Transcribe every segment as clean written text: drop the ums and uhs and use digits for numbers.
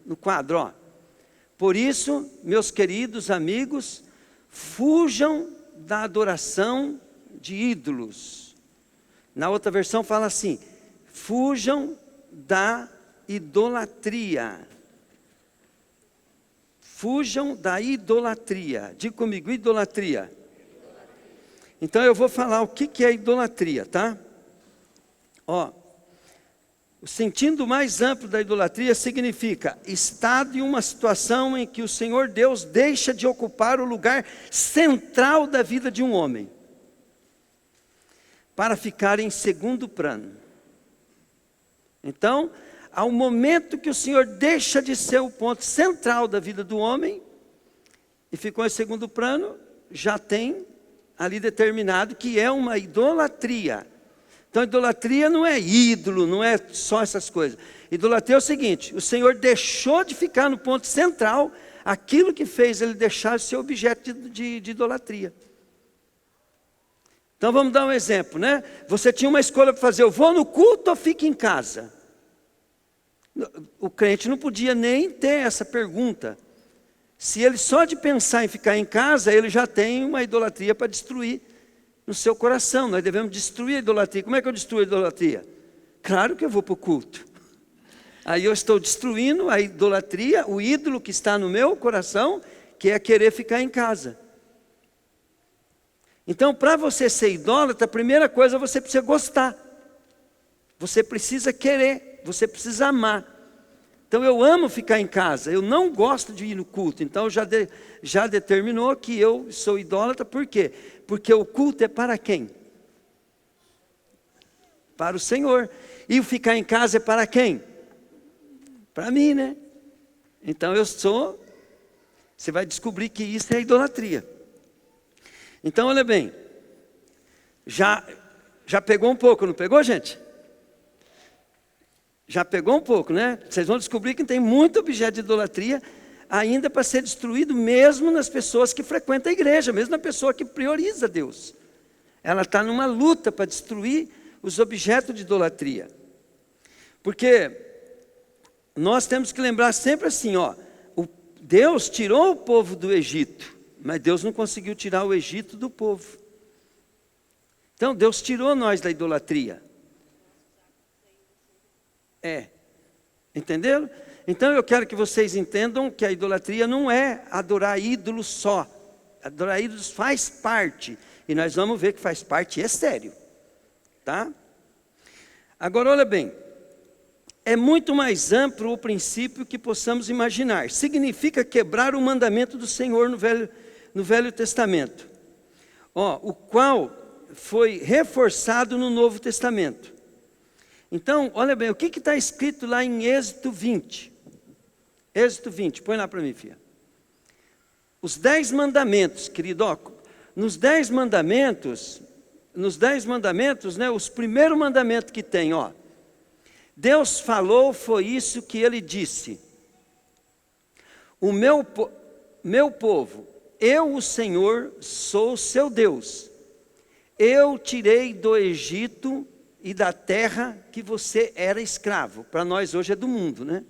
no quadro, ó. Por isso, meus queridos amigos, fujam da adoração de ídolos. Na outra versão fala assim: fujam da idolatria. Fujam da idolatria. Diga comigo, idolatria. Então eu vou falar o que é idolatria, tá? Ó, o sentido mais amplo da idolatria significa estado em uma situação em que o Senhor Deus deixa de ocupar o lugar central da vida de um homem, para ficar em segundo plano. Então, ao momento que o Senhor deixa de ser o ponto central da vida do homem, e ficou em segundo plano, já tem ali determinado que é uma idolatria. Então, idolatria não é ídolo, não é só essas coisas. Idolatria é o seguinte: o Senhor deixou de ficar no ponto central aquilo que fez ele deixar de ser objeto de idolatria. Então, vamos dar um exemplo, né? Você tinha uma escolha para fazer: eu vou no culto ou fico em casa? O crente não podia nem ter essa pergunta. Se ele só de pensar em ficar em casa, ele já tem uma idolatria para destruir no seu coração. Nós devemos destruir a idolatria. Como é que eu destruo a idolatria? Claro que eu vou para o culto. Aí eu estou destruindo a idolatria, o ídolo que está no meu coração, que é querer ficar em casa. Então, para você ser idólatra, a primeira coisa, você precisa gostar. Você precisa querer, você precisa amar. Então, eu amo ficar em casa, eu não gosto de ir no culto. Então, já determinou que eu sou idólatra. Por quê? Porque o culto é para quem? Para o Senhor. E o ficar em casa é para quem? Para mim, né? Então, você vai descobrir que isso é idolatria. Então, olha bem, já pegou um pouco, não pegou, gente? Já pegou um pouco, né? Vocês vão descobrir que tem muito objeto de idolatria ainda para ser destruído, mesmo nas pessoas que frequentam a igreja, mesmo na pessoa que prioriza Deus. Ela está numa luta para destruir os objetos de idolatria. Porque nós temos que lembrar sempre assim, ó, Deus tirou o povo do Egito, mas Deus não conseguiu tirar o Egito do povo. Então Deus tirou nós da idolatria. Entenderam? Então eu quero que vocês entendam que a idolatria não é adorar ídolos só. Adorar ídolos faz parte. E nós vamos ver que faz parte, e é sério. Tá? Agora olha bem. É muito mais amplo o princípio que possamos imaginar. Significa quebrar o mandamento do Senhor no Velho Testamento. O qual foi reforçado no Novo Testamento. Então, olha bem, o que está escrito lá em Êxodo 20? Êxodo 20, põe lá para mim, filha. Os 10 mandamentos, querido, nos 10 mandamentos, né, os primeiros mandamentos que tem, Deus falou, foi isso que ele disse: o meu povo, eu, o Senhor, sou seu Deus. Eu tirei do Egito e da terra que você era escravo. Para nós hoje é do mundo, né?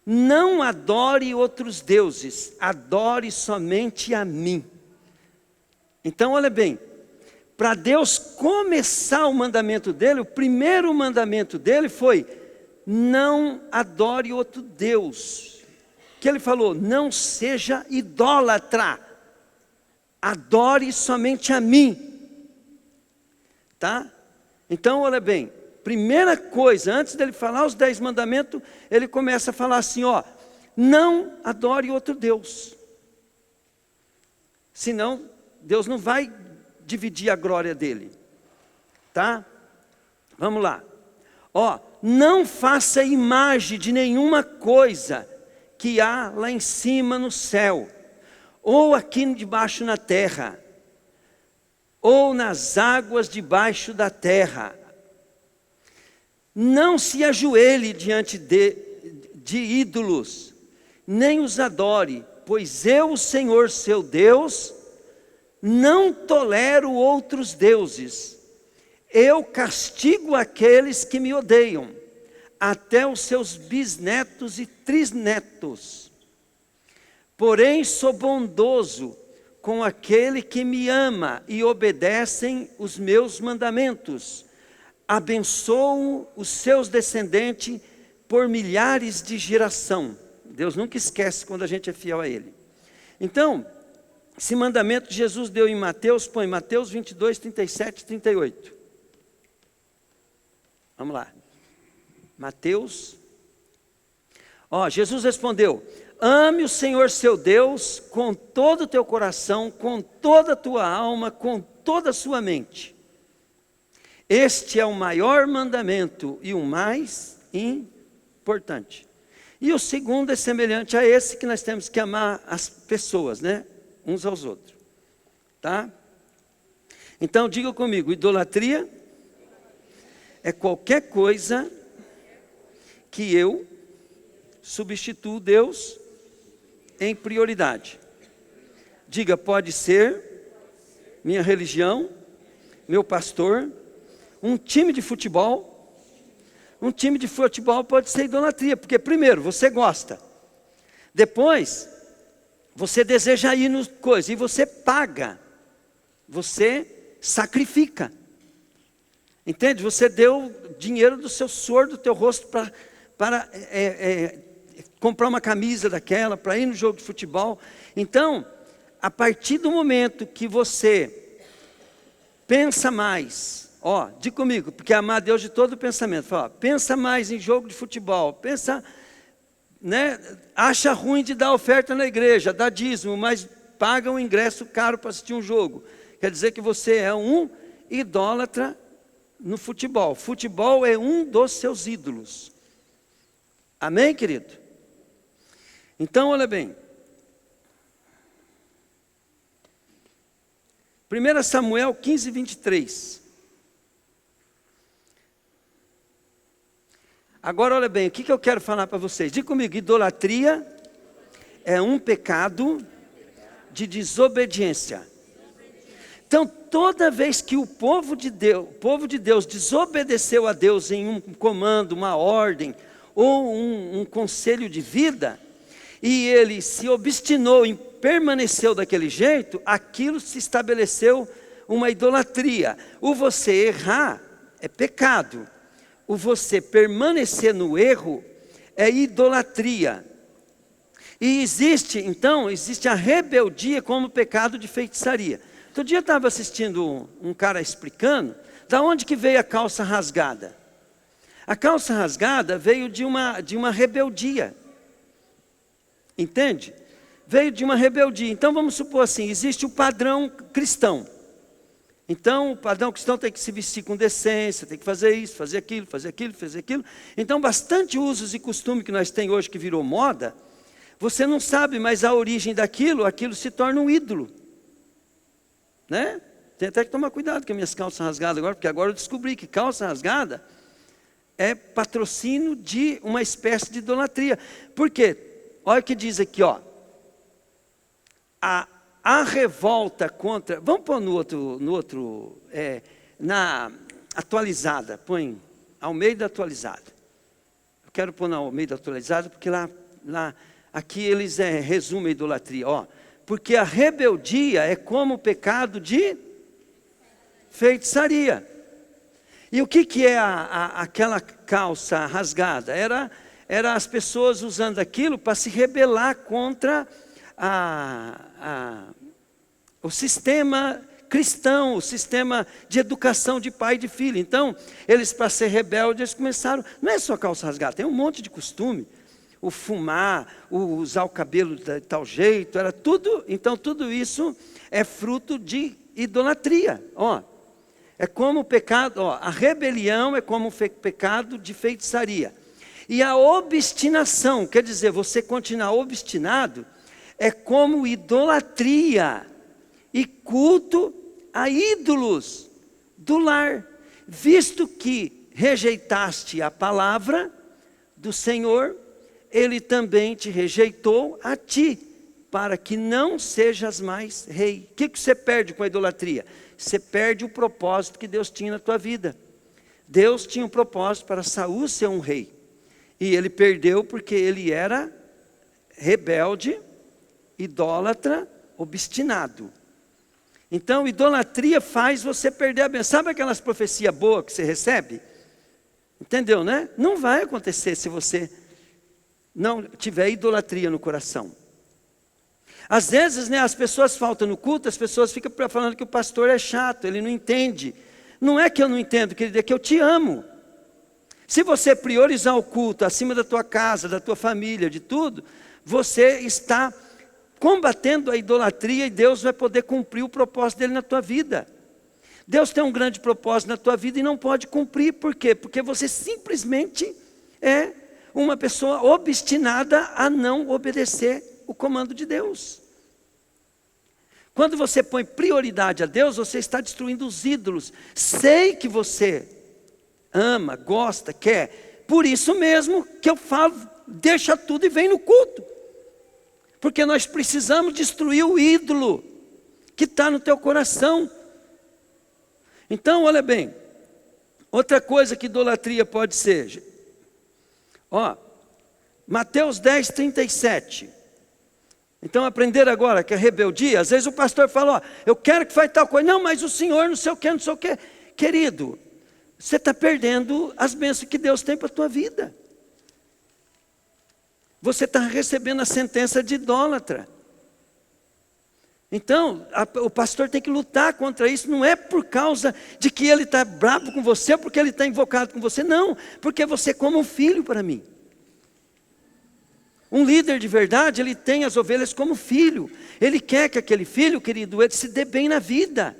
Não adore outros deuses, adore somente a mim. Então, olha bem, para Deus começar o mandamento dele, o primeiro mandamento dele foi: não adore outro Deus. Que ele falou: não seja idólatra, adore somente a mim. Tá? Então, olha bem, primeira coisa, antes dele falar os 10 mandamentos, ele começa a falar assim, não adore outro Deus. Senão, Deus não vai dividir a glória dele. Tá? Vamos lá. Não faça imagem de nenhuma coisa que há lá em cima no céu, ou aqui debaixo na terra, ou nas águas debaixo da terra. Não se ajoelhe diante de ídolos, nem os adore, pois eu, o Senhor seu Deus, não tolero outros deuses. Eu castigo aqueles que me odeiam. até os seus bisnetos e trisnetos. Porém sou bondoso com aquele que me ama e obedecem os meus mandamentos. Abençoo os seus descendentes por milhares de geração. Deus nunca esquece quando a gente é fiel a Ele. Então, esse mandamento que Jesus deu em Mateus, põe Mateus 22, 37 e 38. Vamos lá. Mateus. Jesus respondeu: ame o Senhor seu Deus com todo o teu coração, com toda a tua alma, com toda a sua mente. Este é o maior mandamento e o mais importante. E o segundo é semelhante a esse, que nós temos que amar as pessoas, né? Uns aos outros. Tá? Então diga comigo: idolatria é qualquer coisa que eu substituo Deus em prioridade. Diga: pode ser minha religião, meu pastor, um time de futebol. Um time de futebol pode ser idolatria, porque primeiro, você gosta. Depois, você deseja ir no coisa, e você paga. Você sacrifica. Entende? Você deu dinheiro do seu suor, do teu rosto para comprar uma camisa daquela, para ir no jogo de futebol. Então, a partir do momento que você pensa mais, diga comigo, porque amar Deus de todo o pensamento. Fala, pensa mais em jogo de futebol, pensa, né, acha ruim de dar oferta na igreja, dá dízimo, mas paga um ingresso caro para assistir um jogo. Quer dizer que você é um idólatra no futebol. Futebol é um dos seus ídolos. Amém, querido? Então, olha bem. 1 Samuel 15, 23. Agora, olha bem, o que eu quero falar para vocês? Diga comigo: idolatria é um pecado de desobediência. Então, toda vez que o povo de Deus desobedeceu a Deus em um comando, uma ordem, ou um conselho de vida, e ele se obstinou e permaneceu daquele jeito, aquilo se estabeleceu uma idolatria. O você errar é pecado. O você permanecer no erro é idolatria. E existe a rebeldia como pecado de feitiçaria. Outro dia eu estava assistindo um cara explicando da onde que veio a calça rasgada. A calça rasgada veio de uma rebeldia. Entende? Veio de uma rebeldia. Então vamos supor assim, existe o padrão cristão. Então o padrão cristão tem que se vestir com decência, tem que fazer isso, fazer aquilo, fazer aquilo, fazer aquilo. Então bastante usos e costume que nós temos hoje que virou moda, você não sabe mais a origem daquilo, aquilo se torna um ídolo. Né? Tem até que tomar cuidado com as minhas calças rasgadas agora, porque agora eu descobri que calça rasgada é patrocínio de uma espécie de idolatria. Por quê? Olha o que diz aqui, a revolta contra... Vamos pôr na atualizada, põe Almeida atualizada. Eu quero pôr na Almeida atualizada, porque aqui eles resumem a idolatria, porque a rebeldia é como o pecado de feitiçaria. E o que é aquela calça rasgada? Era as pessoas usando aquilo para se rebelar contra o sistema cristão, o sistema de educação de pai e de filho. Então, eles, para ser rebeldes, eles começaram, não é só calça rasgada, tem um monte de costume. O fumar, o usar o cabelo de tal jeito, era tudo. Então tudo isso é fruto de idolatria. É como o pecado, a rebelião é como o pecado de feitiçaria. E a obstinação, quer dizer, você continuar obstinado, é como idolatria e culto a ídolos do lar, visto que rejeitaste a palavra do Senhor, Ele também te rejeitou a ti, para que não sejas mais rei. O que você perde com a idolatria? Você perde o propósito que Deus tinha na tua vida. Deus tinha um propósito para Saul ser um rei. E ele perdeu porque ele era rebelde, idólatra, obstinado. Então, idolatria faz você perder a bênção. Sabe aquelas profecias boas que você recebe? Entendeu, né? Não vai acontecer se você não tiver idolatria no coração. Às vezes, né, as pessoas faltam no culto, as pessoas ficam falando que o pastor é chato, ele não entende. Não é que eu não entendo, querido, é que eu te amo. Se você priorizar o culto acima da tua casa, da tua família, de tudo, você está combatendo a idolatria e Deus vai poder cumprir o propósito dele na tua vida. Deus tem um grande propósito na tua vida e não pode cumprir. Por quê? Porque você simplesmente é uma pessoa obstinada a não obedecer o comando de Deus. Quando você põe prioridade a Deus, você está destruindo os ídolos. Sei que você ama, gosta, quer. Por isso mesmo que eu falo, deixa tudo e vem no culto. Porque nós precisamos destruir o ídolo que está no teu coração. Então, olha bem, outra coisa que idolatria pode ser. Mateus 10, 37. Então, aprender agora que a rebeldia, às vezes o pastor fala, eu quero que faça tal coisa. Não, mas o Senhor não sei o que, não sei o que. Querido, você está perdendo as bênçãos que Deus tem para a tua vida. Você está recebendo a sentença de idólatra. Então, o pastor tem que lutar contra isso. Não é por causa de que ele está bravo com você, porque ele está invocado com você. Não, porque você é como um filho para mim. Um líder de verdade, ele tem as ovelhas como filho. Ele quer que aquele filho, querido, ele se dê bem na vida.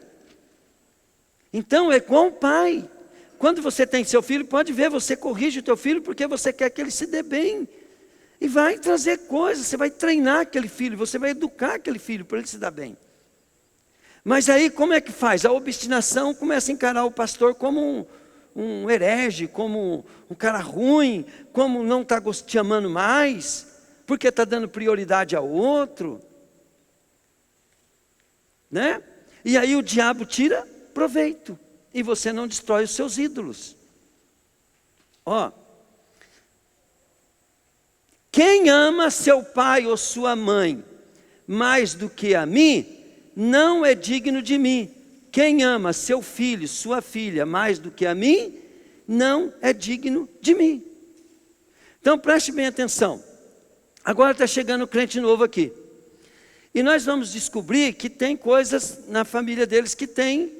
Então, é igual um pai. Quando você tem seu filho, pode ver, você corrige o teu filho porque você quer que ele se dê bem. E vai trazer coisas, você vai treinar aquele filho, você vai educar aquele filho para ele se dar bem. Mas aí como é que faz? A obstinação começa a encarar o pastor como um herege, como um cara ruim, como não está te amando mais, porque está dando prioridade ao outro. Né? E aí o diabo tira proveito, e você não destrói os seus ídolos. Quem ama seu pai ou sua mãe mais do que a mim, não é digno de mim. Quem ama seu filho, sua filha mais do que a mim, não é digno de mim. Então preste bem atenção. Agora está chegando um crente novo aqui. E nós vamos descobrir que tem coisas na família deles que tem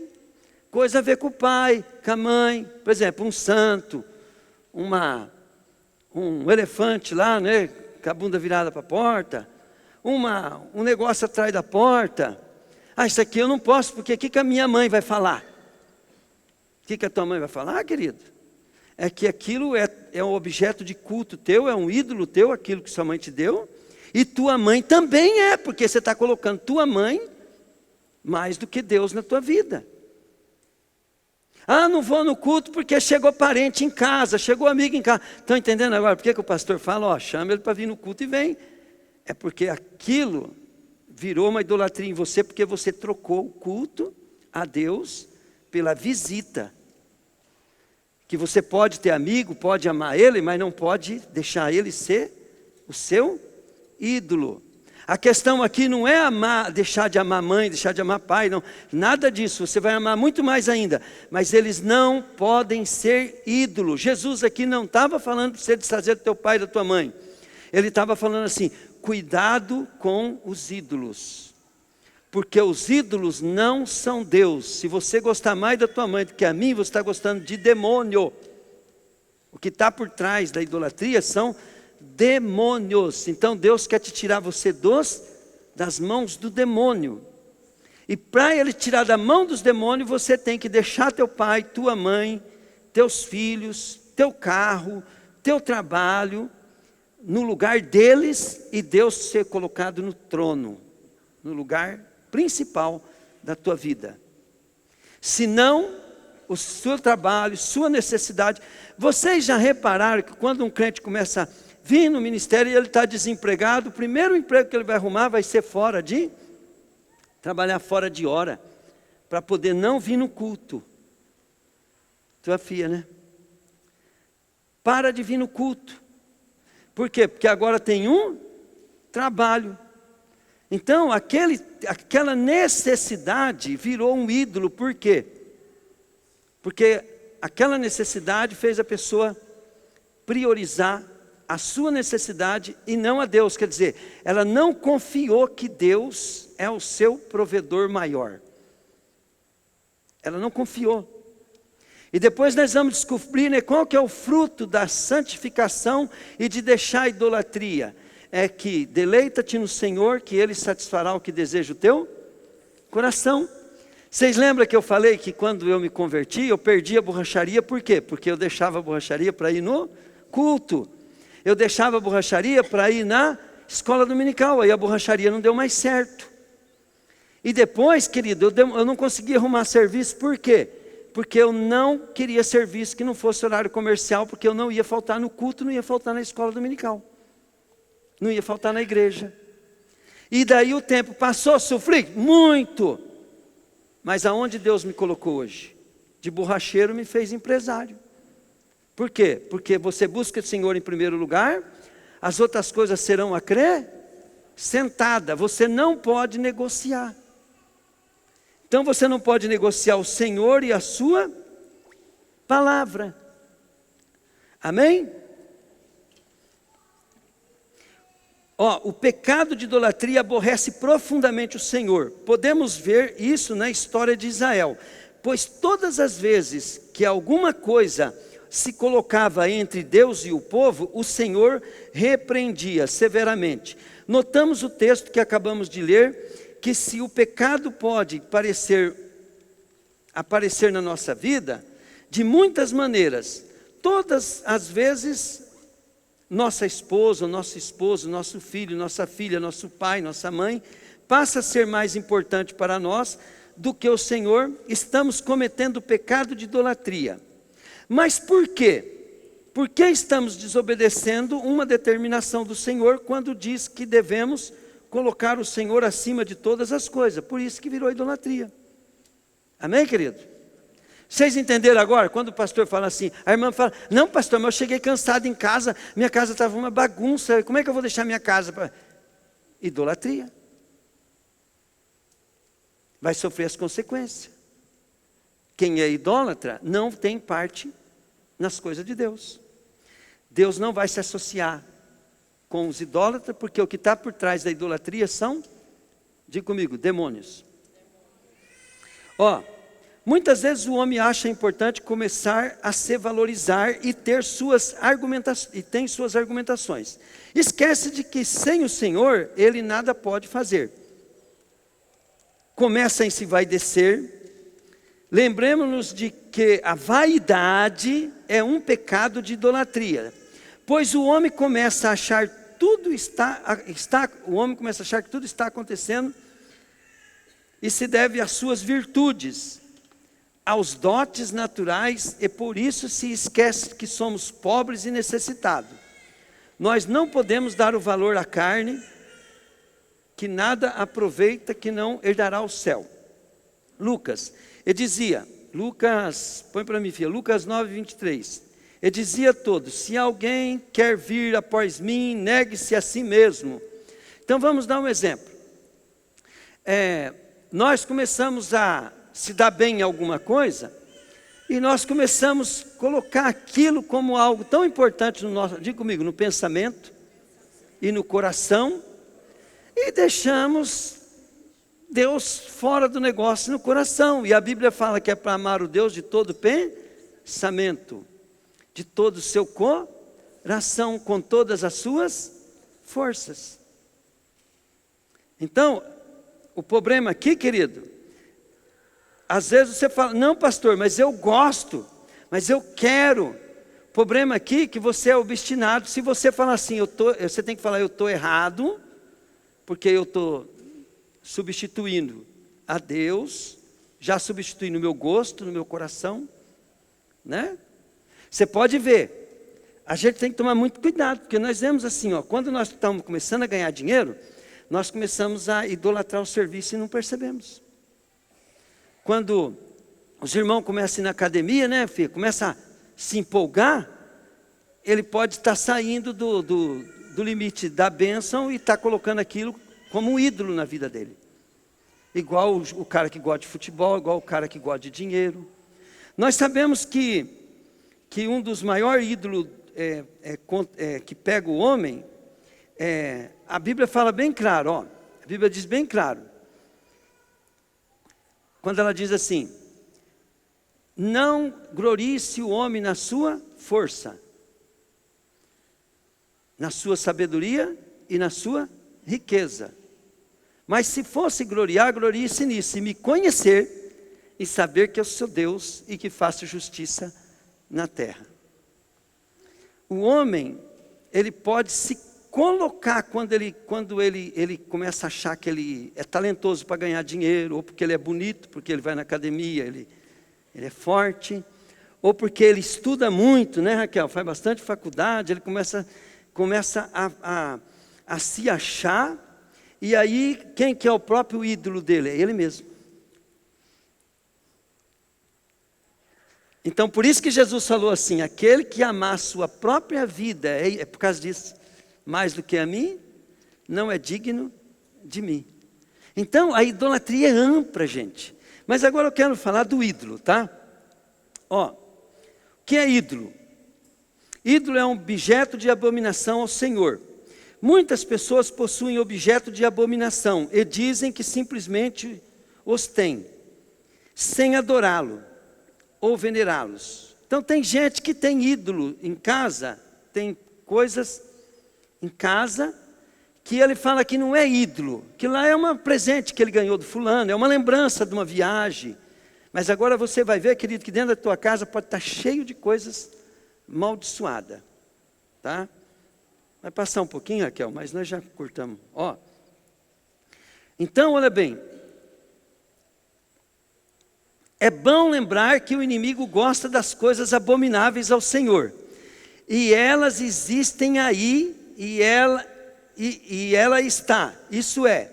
coisa a ver com o pai, com a mãe. Por exemplo, um santo, um elefante lá, né, com a bunda virada para a porta, um negócio atrás da porta. Isso aqui eu não posso, porque o que a minha mãe vai falar? O que a tua mãe vai falar, querido? É que aquilo é um objeto de culto teu, é um ídolo teu, aquilo que sua mãe te deu, e tua mãe também é, porque você está colocando tua mãe mais do que Deus na tua vida. Não vou no culto porque chegou parente em casa, chegou amigo em casa. Estão entendendo agora por que o pastor fala, chama ele para vir no culto e vem? É porque aquilo virou uma idolatria em você, porque você trocou o culto a Deus pela visita. Que você pode ter amigo, pode amar ele, mas não pode deixar ele ser o seu ídolo. A questão aqui não é deixar de amar mãe, deixar de amar pai, não. Nada disso, você vai amar muito mais ainda. Mas eles não podem ser ídolo. Jesus aqui não estava falando para você desfazer do teu pai e da tua mãe. Ele estava falando assim, cuidado com os ídolos. Porque os ídolos não são Deus. Se você gostar mais da tua mãe do que a mim, você está gostando de demônio. O que está por trás da idolatria são demônios. Então Deus quer te tirar você das mãos do demônio. E para ele tirar da mão dos demônios, você tem que deixar teu pai, tua mãe, teus filhos, teu carro, teu trabalho, no lugar deles, e Deus ser colocado no trono, no lugar principal da tua vida. Senão, o seu trabalho, sua necessidade. Vocês já repararam que quando um crente começa a vir no ministério e ele está desempregado, o primeiro emprego que ele vai arrumar vai ser trabalhar fora de hora, para poder não vir no culto. Tua filha, né? Para de vir no culto. Por quê? Porque agora tem um trabalho. Então, aquela necessidade virou um ídolo. Por quê? Porque aquela necessidade fez a pessoa priorizar a sua necessidade e não a Deus. Quer dizer, ela não confiou que Deus é o seu provedor maior. Ela não confiou. E depois nós vamos descobrir, né, qual que é o fruto da santificação e de deixar a idolatria. É que deleita-te no Senhor, que Ele satisfará o que deseja o teu coração. Vocês lembram que eu falei que quando eu me converti, eu perdi a borracharia, por quê? Porque eu deixava a borracharia para ir no culto. Eu deixava a borracharia para ir na escola dominical, aí a borracharia não deu mais certo. E depois, querido, eu não conseguia arrumar serviço, por quê? Porque eu não queria serviço que não fosse horário comercial, porque eu não ia faltar no culto, não ia faltar na escola dominical. Não ia faltar na igreja. E daí o tempo passou, sofri muito. Mas aonde Deus me colocou hoje? De borracheiro me fez empresário. Por quê? Porque você busca o Senhor em primeiro lugar, as outras coisas serão acrescentadas. Você não pode negociar. Então você não pode negociar o Senhor e a sua palavra. Amém? O pecado de idolatria aborrece profundamente o Senhor. Podemos ver isso na história de Israel. Pois todas as vezes que alguma coisa se colocava entre Deus e o povo, o Senhor repreendia severamente. Notamos o texto que acabamos de ler, que se o pecado pode aparecer na nossa vida, de muitas maneiras, todas as vezes, nossa esposa, nosso esposo, nosso filho, nossa filha, nosso pai, nossa mãe, passa a ser mais importante para nós do que o Senhor. Estamos cometendo o pecado de idolatria. Mas por quê? Por que estamos desobedecendo uma determinação do Senhor quando diz que devemos colocar o Senhor acima de todas as coisas? Por isso que virou idolatria. Amém, querido? Vocês entenderam agora? Quando o pastor fala assim, a irmã fala, não pastor, mas eu cheguei cansado em casa, minha casa estava uma bagunça, como é que eu vou deixar minha casa para... Idolatria. Vai sofrer as consequências. Quem é idólatra não tem parte nas coisas de Deus. Deus não vai se associar com os idólatras, porque o que está por trás da idolatria são, diga comigo, demônios. Muitas vezes o homem acha importante começar a se valorizar e ter suas argumentações. Esquece de que sem o Senhor, ele nada pode fazer. Começa em se vaidecer. Lembremos-nos de que a vaidade é um pecado de idolatria. Pois o homem começa a achar que tudo está acontecendo e se deve às suas virtudes, aos dotes naturais, e por isso se esquece que somos pobres e necessitados. Nós não podemos dar o valor à carne, que nada aproveita, que não herdará o céu. Lucas, põe para mim, filha, Lucas 9, 23. Ele dizia a todos, se alguém quer vir após mim, negue-se a si mesmo. Então vamos dar um exemplo. Nós começamos a se dar bem em alguma coisa, e nós começamos a colocar aquilo como algo tão importante no nosso, diga comigo, no pensamento e no coração, e deixamos Deus fora do negócio no coração. E a Bíblia fala que é para amar o Deus de todo pensamento, de todo o seu coração, com todas as suas forças. Então, o problema aqui, querido, às vezes você fala, não pastor, mas eu gosto, mas eu quero. O problema aqui é que você é obstinado. Se você falar assim, você tem que falar, eu estou errado, porque eu estou substituindo a Deus, já substituindo o meu gosto, no meu coração, né? Você pode ver, a gente tem que tomar muito cuidado, porque nós vemos assim, quando nós estamos começando a ganhar dinheiro, nós começamos a idolatrar o serviço e não percebemos. Quando os irmãos começam a ir na academia, né, filho, começa a se empolgar, ele pode estar saindo do limite da bênção e estar colocando aquilo como um ídolo na vida dele. Igual o cara que gosta de futebol, igual o cara que gosta de dinheiro. Nós sabemos que um dos maiores ídolos que pega o homem, a Bíblia fala bem claro, ó, a Bíblia diz bem claro, quando ela diz assim: não glorie-se o homem na sua força, na sua sabedoria e na sua riqueza. Mas se fosse gloriar, glorie-se nisso, e me conhecer e saber que eu sou Deus e que faço justiça na terra. O homem, ele pode se colocar quando ele começa a achar que ele é talentoso para ganhar dinheiro, ou porque ele é bonito, porque ele vai na academia, ele é forte, ou porque ele estuda muito, né, Raquel? Faz bastante faculdade, ele começa a se achar, e aí quem que é o próprio ídolo dele? É ele mesmo. Então por isso que Jesus falou assim: aquele que amar a sua própria vida, é por causa disso, mais do que a mim, não é digno de mim. Então a idolatria é ampla, gente. Mas agora eu quero falar do ídolo, tá? Ó, o que é ídolo? Ídolo é um objeto de abominação ao Senhor. Muitas pessoas possuem objeto de abominação e dizem que simplesmente os têm, sem adorá-lo ou venerá-los. Então tem gente que tem ídolo em casa, tem coisas em casa que ele fala que não é ídolo, que lá é um presente que ele ganhou do fulano, é uma lembrança de uma viagem. Mas agora você vai ver, querido, que dentro da tua casa pode estar cheio de coisas amaldiçoadas, tá? Vai passar um pouquinho, Raquel, mas nós já cortamos. Ó. Então, olha bem, é bom lembrar que o inimigo gosta das coisas abomináveis ao Senhor, e elas existem aí, e ela está, isso é,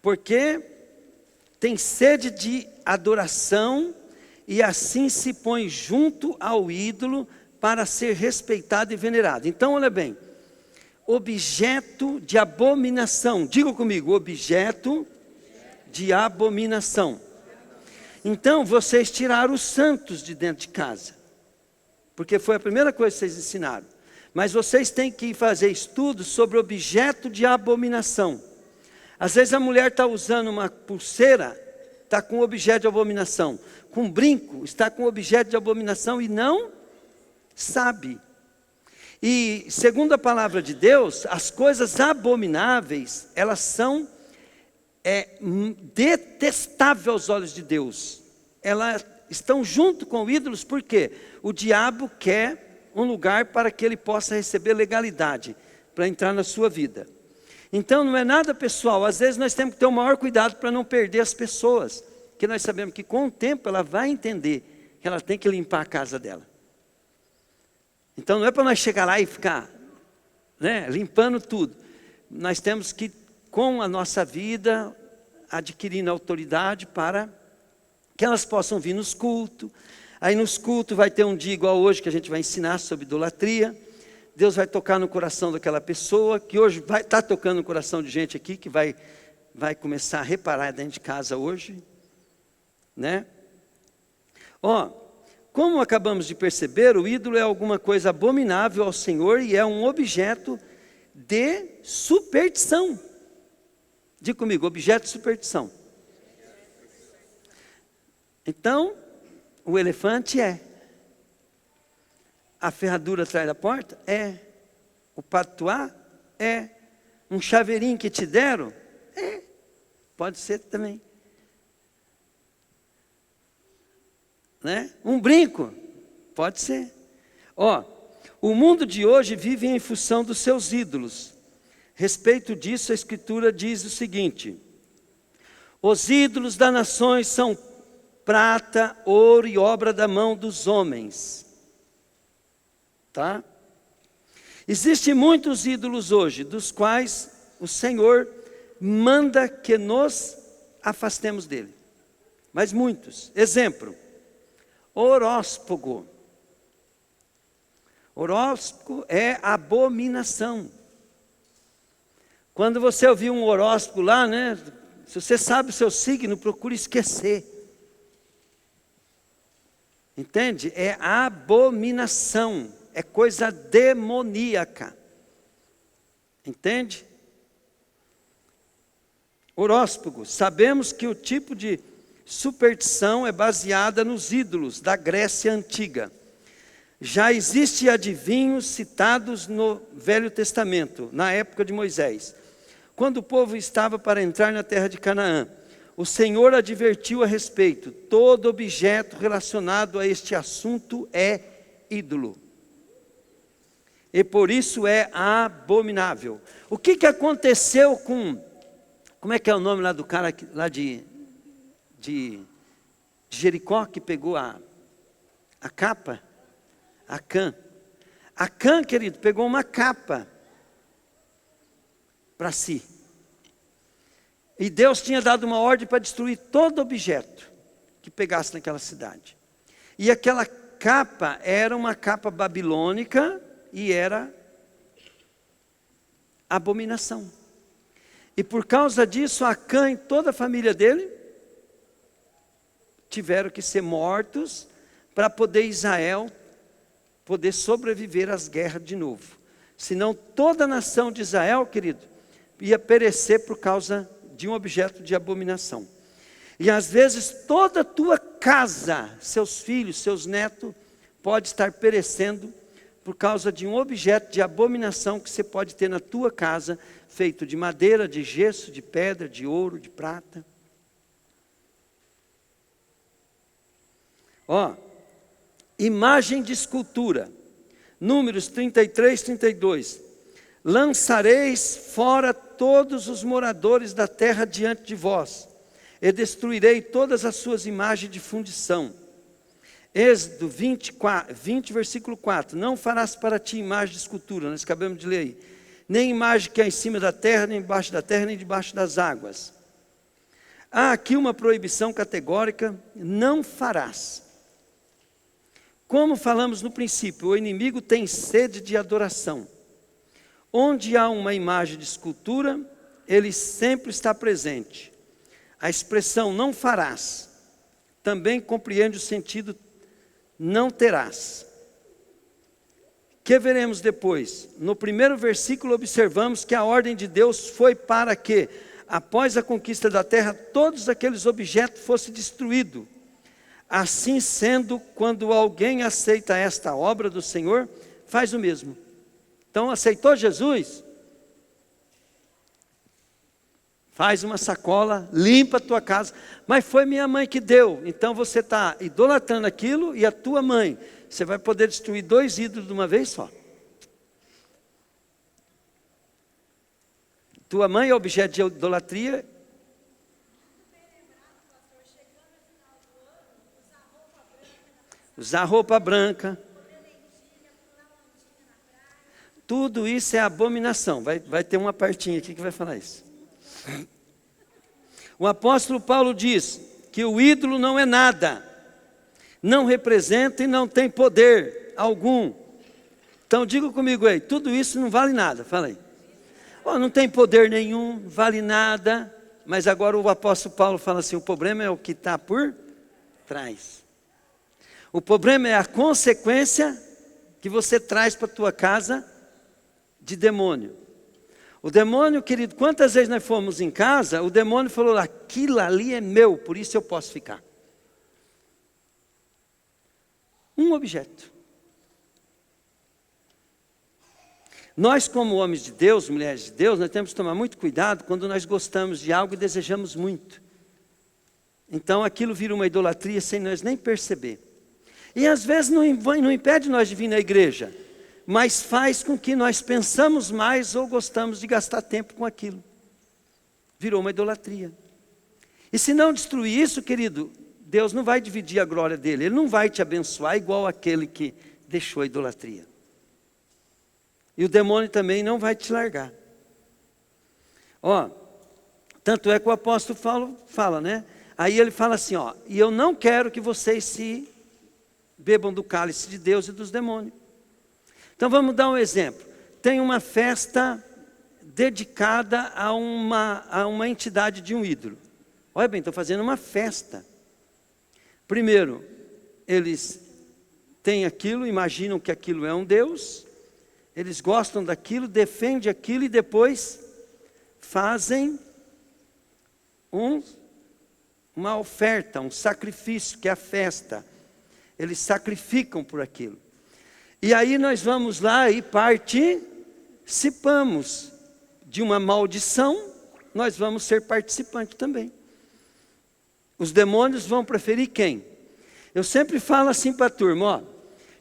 porque tem sede de adoração, e assim se põe junto ao ídolo para ser respeitado e venerado. Então olha bem, objeto de abominação, diga comigo, objeto de abominação. Então vocês tiraram os santos de dentro de casa, porque foi a primeira coisa que vocês ensinaram. Mas vocês têm que fazer estudos sobre objeto de abominação. Às vezes a mulher está usando uma pulseira, está com objeto de abominação. Com um brinco, está com objeto de abominação e não sabe. E segundo a palavra de Deus, as coisas abomináveis, elas são detestáveis aos olhos de Deus. Elas estão junto com ídolos, porque o diabo quer um lugar para que ele possa receber legalidade, para entrar na sua vida. Então não é nada pessoal, às vezes nós temos que ter o maior cuidado para não perder as pessoas, porque nós sabemos que com o tempo ela vai entender que ela tem que limpar a casa dela. Então não é para nós chegar lá e ficar, né, limpando tudo. Nós temos que, com a nossa vida, adquirindo autoridade para que elas possam vir nos cultos. Aí nos cultos vai ter um dia igual hoje que a gente vai ensinar sobre idolatria. Deus vai tocar no coração daquela pessoa, que hoje vai estar tocando no coração de gente aqui, que vai começar a reparar dentro de casa hoje, né? Ó, como acabamos de perceber, o ídolo é alguma coisa abominável ao Senhor e é um objeto de superstição. Diga comigo, objeto de superstição. Então, o elefante é. A ferradura atrás da porta? É. O patuá? É. Um chaveirinho que te deram? É. Pode ser também. Né? Um brinco? Pode ser. Ó, o mundo de hoje vive em função dos seus ídolos. Respeito disso, a Escritura diz o seguinte: os ídolos das nações são prata, ouro e obra da mão dos homens. Tá? Existem muitos ídolos hoje, dos quais o Senhor manda que nos afastemos dele. Mas muitos. Exemplo, horóscopo. Horóscopo é abominação. Quando você ouvir um horóscopo lá, né? Se você sabe o seu signo, procure esquecer. Entende? É abominação. É coisa demoníaca. Entende? Horóscopo. Sabemos que o tipo de superstição é baseada nos ídolos da Grécia Antiga. Já existem adivinhos citados no Velho Testamento, na época de Moisés. Quando o povo estava para entrar na terra de Canaã, o Senhor advertiu a respeito: todo objeto relacionado a este assunto é ídolo. E por isso é abominável. O que aconteceu com... Como é que é o nome lá do cara lá de Jericó, que pegou a capa? Acã. Acã, querido, pegou uma capa para si. E Deus tinha dado uma ordem para destruir todo objeto que pegasse naquela cidade. E aquela capa era uma capa babilônica e era abominação. E por causa disso, Acã e toda a família dele tiveram que ser mortos para poder Israel poder sobreviver às guerras de novo. Senão toda a nação de Israel, querido, ia perecer por causa de um objeto de abominação. E às vezes toda a tua casa, seus filhos, seus netos, pode estar perecendo por causa de um objeto de abominação que você pode ter na tua casa, feito de madeira, de gesso, de pedra, de ouro, de prata. Ó, imagem de escultura, Números 33, 32. Lançareis fora todos os moradores da terra diante de vós, e destruirei todas as suas imagens de fundição. Êxodo 20, versículo 4. Não farás para ti imagem de escultura, nós acabamos de ler aí. Nem imagem que é em cima da terra, nem embaixo da terra, nem debaixo das águas. Há aqui uma proibição categórica: não farás. Como falamos no princípio, o inimigo tem sede de adoração. Onde há uma imagem de escultura, ele sempre está presente. A expressão não farás também compreende o sentido não terás. Que veremos depois? No primeiro versículo observamos que a ordem de Deus foi para que, após a conquista da terra, todos aqueles objetos fossem destruídos. Assim sendo, quando alguém aceita esta obra do Senhor, faz o mesmo. Então, aceitou Jesus? Faz uma sacola, limpa a tua casa. Mas foi minha mãe que deu. Então você está idolatrando aquilo e a tua mãe. Você vai poder destruir 2 ídolos de uma vez só. Tua mãe é objeto de idolatria. Usar roupa branca. Tudo isso é abominação. Vai ter uma partinha aqui que vai falar isso. O apóstolo Paulo diz que o ídolo não é nada, não representa e não tem poder algum. Então diga comigo aí, tudo isso não vale nada, fala aí. Oh, não tem poder nenhum, vale nada. Mas agora o apóstolo Paulo fala assim, o problema é o que está por trás. O problema é a consequência que você traz para a tua casa de demônio. O demônio, querido, quantas vezes nós fomos em casa, o demônio falou, aquilo ali é meu, por isso eu posso ficar. Um objeto. Nós, como homens de Deus, mulheres de Deus, nós temos que tomar muito cuidado quando nós gostamos de algo e desejamos muito. Então aquilo vira uma idolatria sem nós nem perceber. E às vezes não impede nós de vir na igreja, mas faz com que nós pensamos mais ou gostamos de gastar tempo com aquilo. Virou uma idolatria. E se não destruir isso, querido, Deus não vai dividir a glória dele. Ele não vai te abençoar igual aquele que deixou a idolatria. E o demônio também não vai te largar. Ó, tanto é que o apóstolo fala, né? Aí ele fala assim, ó, e eu não quero que vocês se bebam do cálice de Deus e dos demônios. Então vamos dar um exemplo. Tem uma festa dedicada a uma entidade de um ídolo. Olha bem, estão fazendo uma festa. Primeiro, eles têm aquilo, imaginam que aquilo é um Deus, eles gostam daquilo, defendem aquilo e depois fazem uma oferta, um sacrifício, que é a festa. Eles sacrificam por aquilo. E aí nós vamos lá e participamos de uma maldição, nós vamos ser participantes também. Os demônios vão preferir quem? Eu sempre falo assim para a turma, ó,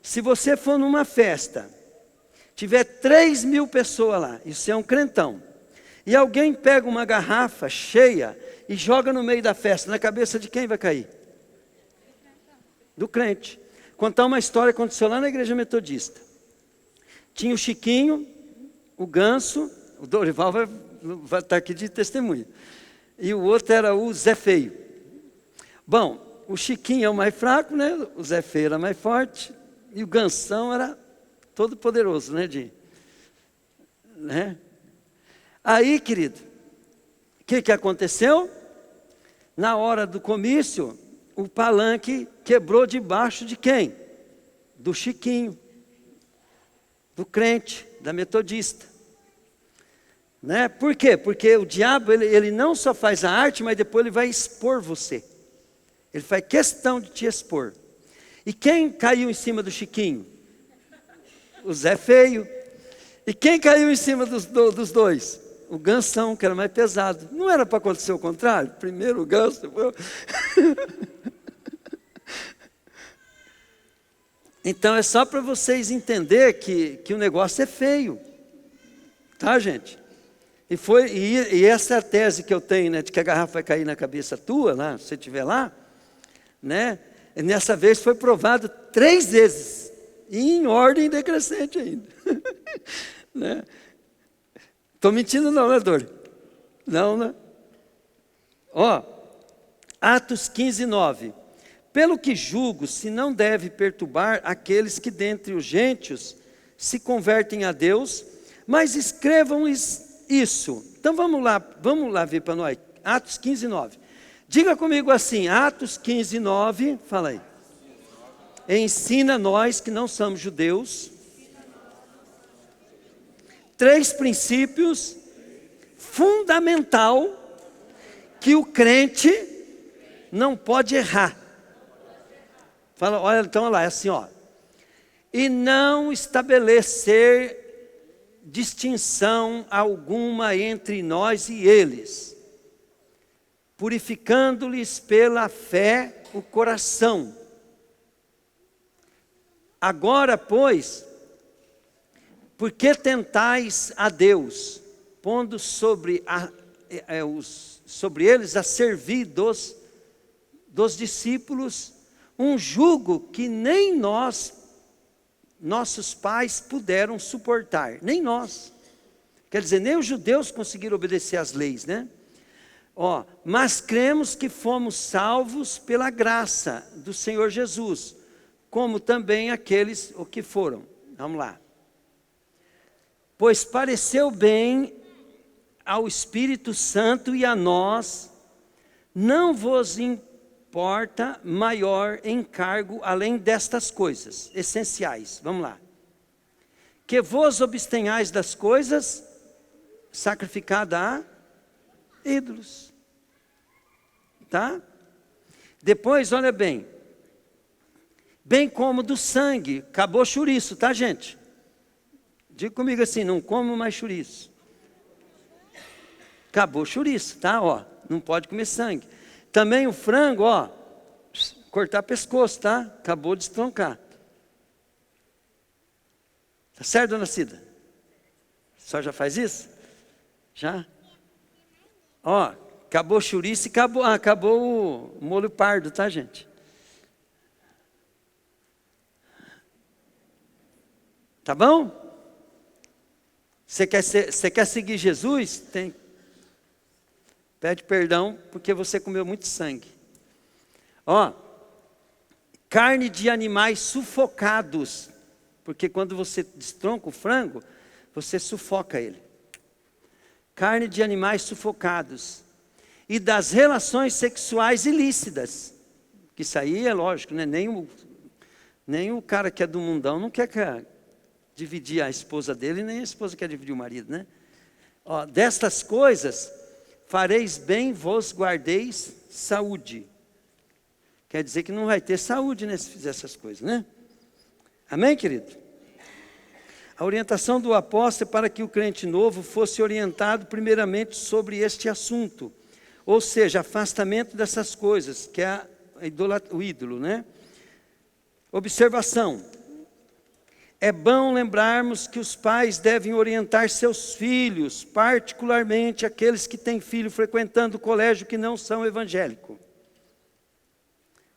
se você for numa festa, tiver 3.000 pessoas lá, e você é um crentão, e alguém pega uma garrafa cheia e joga no meio da festa, na cabeça de quem vai cair? Do crente. Contar uma história que aconteceu lá na igreja metodista. Tinha o Chiquinho, o Ganso, o Dorival vai estar aqui de testemunha, e o outro era o Zé Feio. Bom, o Chiquinho é o mais fraco, né? O Zé Feio era mais forte, e o Gansão era todo poderoso, né? Aí, querido, o que aconteceu? Na hora do comício, o palanque quebrou debaixo de quem? Do Chiquinho, do crente, da metodista. Né? Por quê? Porque o diabo, ele não só faz a arte, mas depois ele vai expor você. Ele faz questão de te expor. E quem caiu em cima do Chiquinho? O Zé Feio. E quem caiu em cima dos dois? O Gansão, que era mais pesado. Não era para acontecer o contrário? Primeiro o Ganso, depois... Então é só para vocês entenderem que o negócio é feio. Tá, gente? E essa é a tese que eu tenho, né? De que a garrafa vai cair na cabeça tua, lá, se você estiver lá. Né? E nessa vez foi provado 3 vezes. E em ordem decrescente ainda. Né? Estou mentindo não, né, Dori? Não, né? Ó, Atos 15:9. Pelo que julgo, se não deve perturbar aqueles que dentre os gentios se convertem a Deus, mas escrevam isso. Então vamos lá ver para nós. Atos 15:9. Diga comigo assim, Atos 15:9, fala aí. Ensina nós que não somos judeus 3 princípios fundamental que o crente não pode errar. Fala, olha, então olha lá, é assim, ó. E não estabelecer distinção alguma entre nós e eles, purificando-lhes pela fé o coração. Agora, pois, por que tentais a Deus, pondo sobre eles a servir dos discípulos um jugo que nem nossos pais puderam suportar, nem nós. Quer dizer, nem os judeus conseguiram obedecer às leis, né? Ó, mas cremos que fomos salvos pela graça do Senhor Jesus, como também aqueles o que foram. Vamos lá. Pois pareceu bem ao Espírito Santo e a nós, não vos importa maior encargo além destas coisas essenciais. Vamos lá. Que vos abstenhais das coisas sacrificadas a ídolos. Tá? Depois, olha bem. Bem como do sangue. Acabou chouriço, tá, gente? Diga comigo assim, não como mais chouriço. Acabou chouriço, tá? Ó, não pode comer sangue. Também o frango, ó, cortar pescoço, tá? Acabou de estroncar. Tá certo, dona Cida? A senhora já faz isso? Já? Ó, acabou chouriço e acabou o molho pardo, tá, gente? Tá bom? Você quer seguir Jesus? Pede perdão porque você comeu muito sangue. Ó, carne de animais sufocados Porque quando você destronca o frango, você sufoca ele. Carne de animais sufocados. E das relações sexuais ilícitas. Que isso aí é lógico, né? Nem o cara que é do mundão não quer dividir a esposa dele, nem a esposa quer dividir o marido, né? Ó, destas coisas, fareis bem, vos guardeis saúde. Quer dizer que não vai ter saúde, né, se fizer essas coisas, né? Amém, querido? A orientação do apóstolo é para que o crente novo fosse orientado primeiramente sobre este assunto. Ou seja, afastamento dessas coisas, que é o ídolo, né? Observação. É bom lembrarmos que os pais devem orientar seus filhos, particularmente aqueles que têm filho frequentando o colégio que não são evangélicos.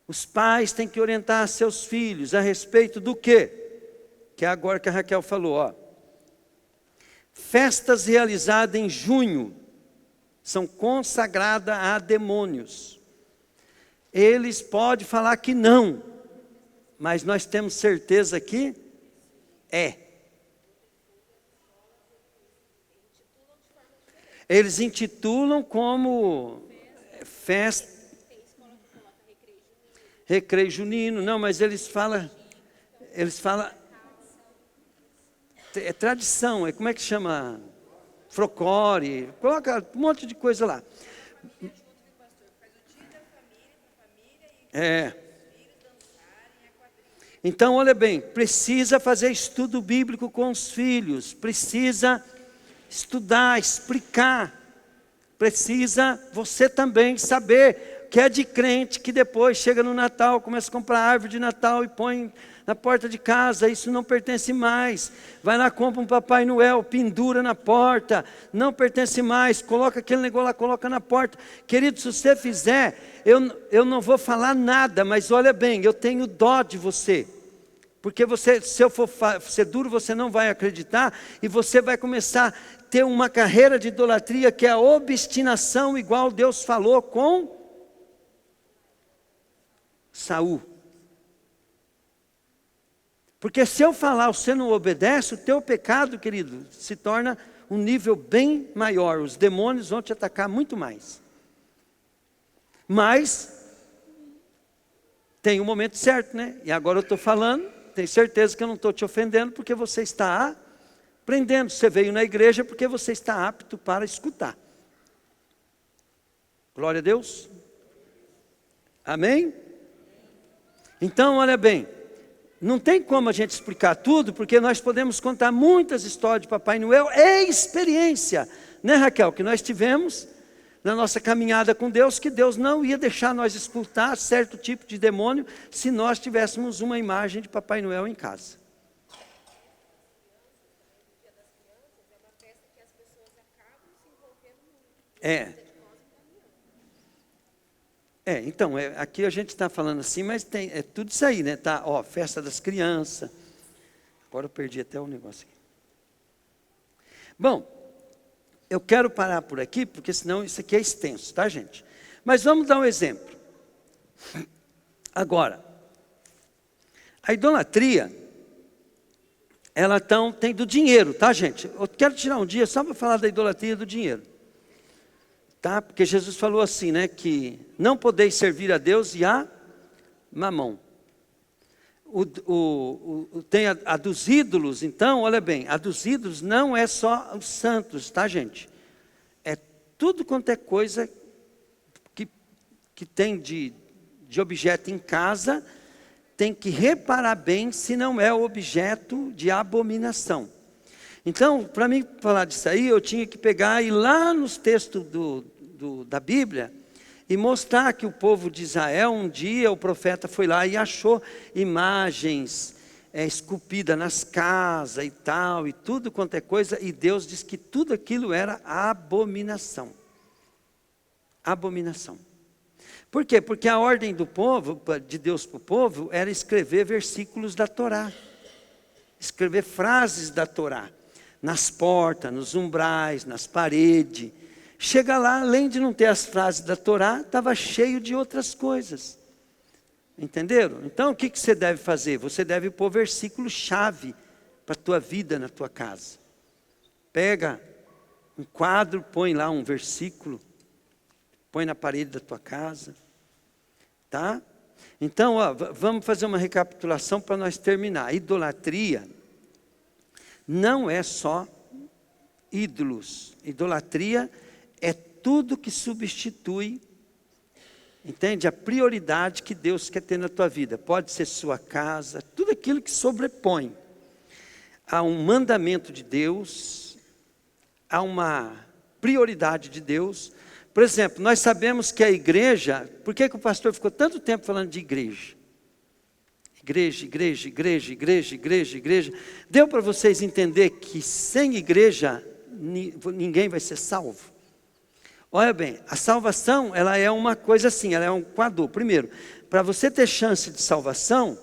Os pais têm que orientar seus filhos a respeito do quê? Que é agora que a Raquel falou, ó. Festas realizadas em junho são consagradas a demônios. Eles podem falar que não, mas nós temos certeza que é. Eles intitulam como festa, recreio junino. Não, mas eles falam, é tradição, como é que chama? Folclore, coloca um monte de coisa lá. Então, olha bem, precisa fazer estudo bíblico com os filhos, precisa estudar, explicar, precisa você também saber que é de crente que depois chega no Natal, começa a comprar árvore de Natal e põe na porta de casa, isso não pertence mais. Vai lá, compra um Papai Noel, pendura na porta, não pertence mais, coloca aquele negócio lá, coloca na porta. Querido, se você fizer, eu não vou falar nada, mas olha bem, eu tenho dó de você. Porque se eu for ser duro, você não vai acreditar e você vai começar a ter uma carreira de idolatria que é a obstinação, igual Deus falou com Saul. Porque se eu falar, você não obedece, o teu pecado, querido, se torna um nível bem maior. Os demônios vão te atacar muito mais. Mas tem um momento certo, né? E agora eu estou falando, tenho certeza que eu não estou te ofendendo, porque você está aprendendo. Você veio na igreja porque você está apto para escutar. Glória a Deus. Amém? Então, olha bem. Não tem como a gente explicar tudo, porque nós podemos contar muitas histórias de Papai Noel e experiência, né, Raquel, que nós tivemos na nossa caminhada com Deus, que Deus não ia deixar nós escutar certo tipo de demônio se nós tivéssemos uma imagem de Papai Noel em casa. Então, aqui a gente está falando assim, mas é tudo isso aí, né? Tá, ó, festa das crianças. Agora eu perdi até o negócio aqui. Bom, eu quero parar por aqui, porque senão isso aqui é extenso, tá, gente? Mas vamos dar um exemplo. Agora, a idolatria, ela tem do dinheiro, tá, gente? Eu quero tirar um dia só para falar da idolatria do dinheiro. Tá? Porque Jesus falou assim, né, que não podeis servir a Deus e a mamão. Tem a dos ídolos, então, olha bem, a dos ídolos não é só os santos, tá, gente? É tudo quanto é coisa que tem de objeto em casa, tem que reparar bem se não é objeto de abominação. Então, para mim falar disso aí, eu tinha que pegar e ir lá nos textos da Bíblia e mostrar que o povo de Israel, um dia o profeta foi lá e achou imagens esculpidas nas casas e tal, e tudo quanto é coisa, e Deus disse que tudo aquilo era abominação. Abominação. Por quê? Porque a ordem do povo, de Deus para o povo, era escrever versículos da Torá, escrever frases da Torá, nas portas, nos umbrais, nas paredes. Chega lá, além de não ter as frases da Torá, estava cheio de outras coisas. Entenderam? Então o que você deve fazer? Você deve pôr versículo-chave para a tua vida na tua casa. Pega um quadro, põe lá um versículo, põe na parede da tua casa, tá? Então, vamos fazer uma recapitulação para nós terminar. A idolatria não é só ídolos. Idolatria é tudo que substitui, entende? A prioridade que Deus quer ter na tua vida. Pode ser sua casa, tudo aquilo que sobrepõe a um mandamento de Deus, a uma prioridade de Deus. Por exemplo, nós sabemos que a igreja, por que o pastor ficou tanto tempo falando de igreja? Igreja, igreja, igreja, igreja, igreja, igreja. Deu para vocês entender que sem igreja ninguém vai ser salvo? Olha bem, a salvação, ela é uma coisa assim, ela é um quadro. Primeiro, para você ter chance de salvação,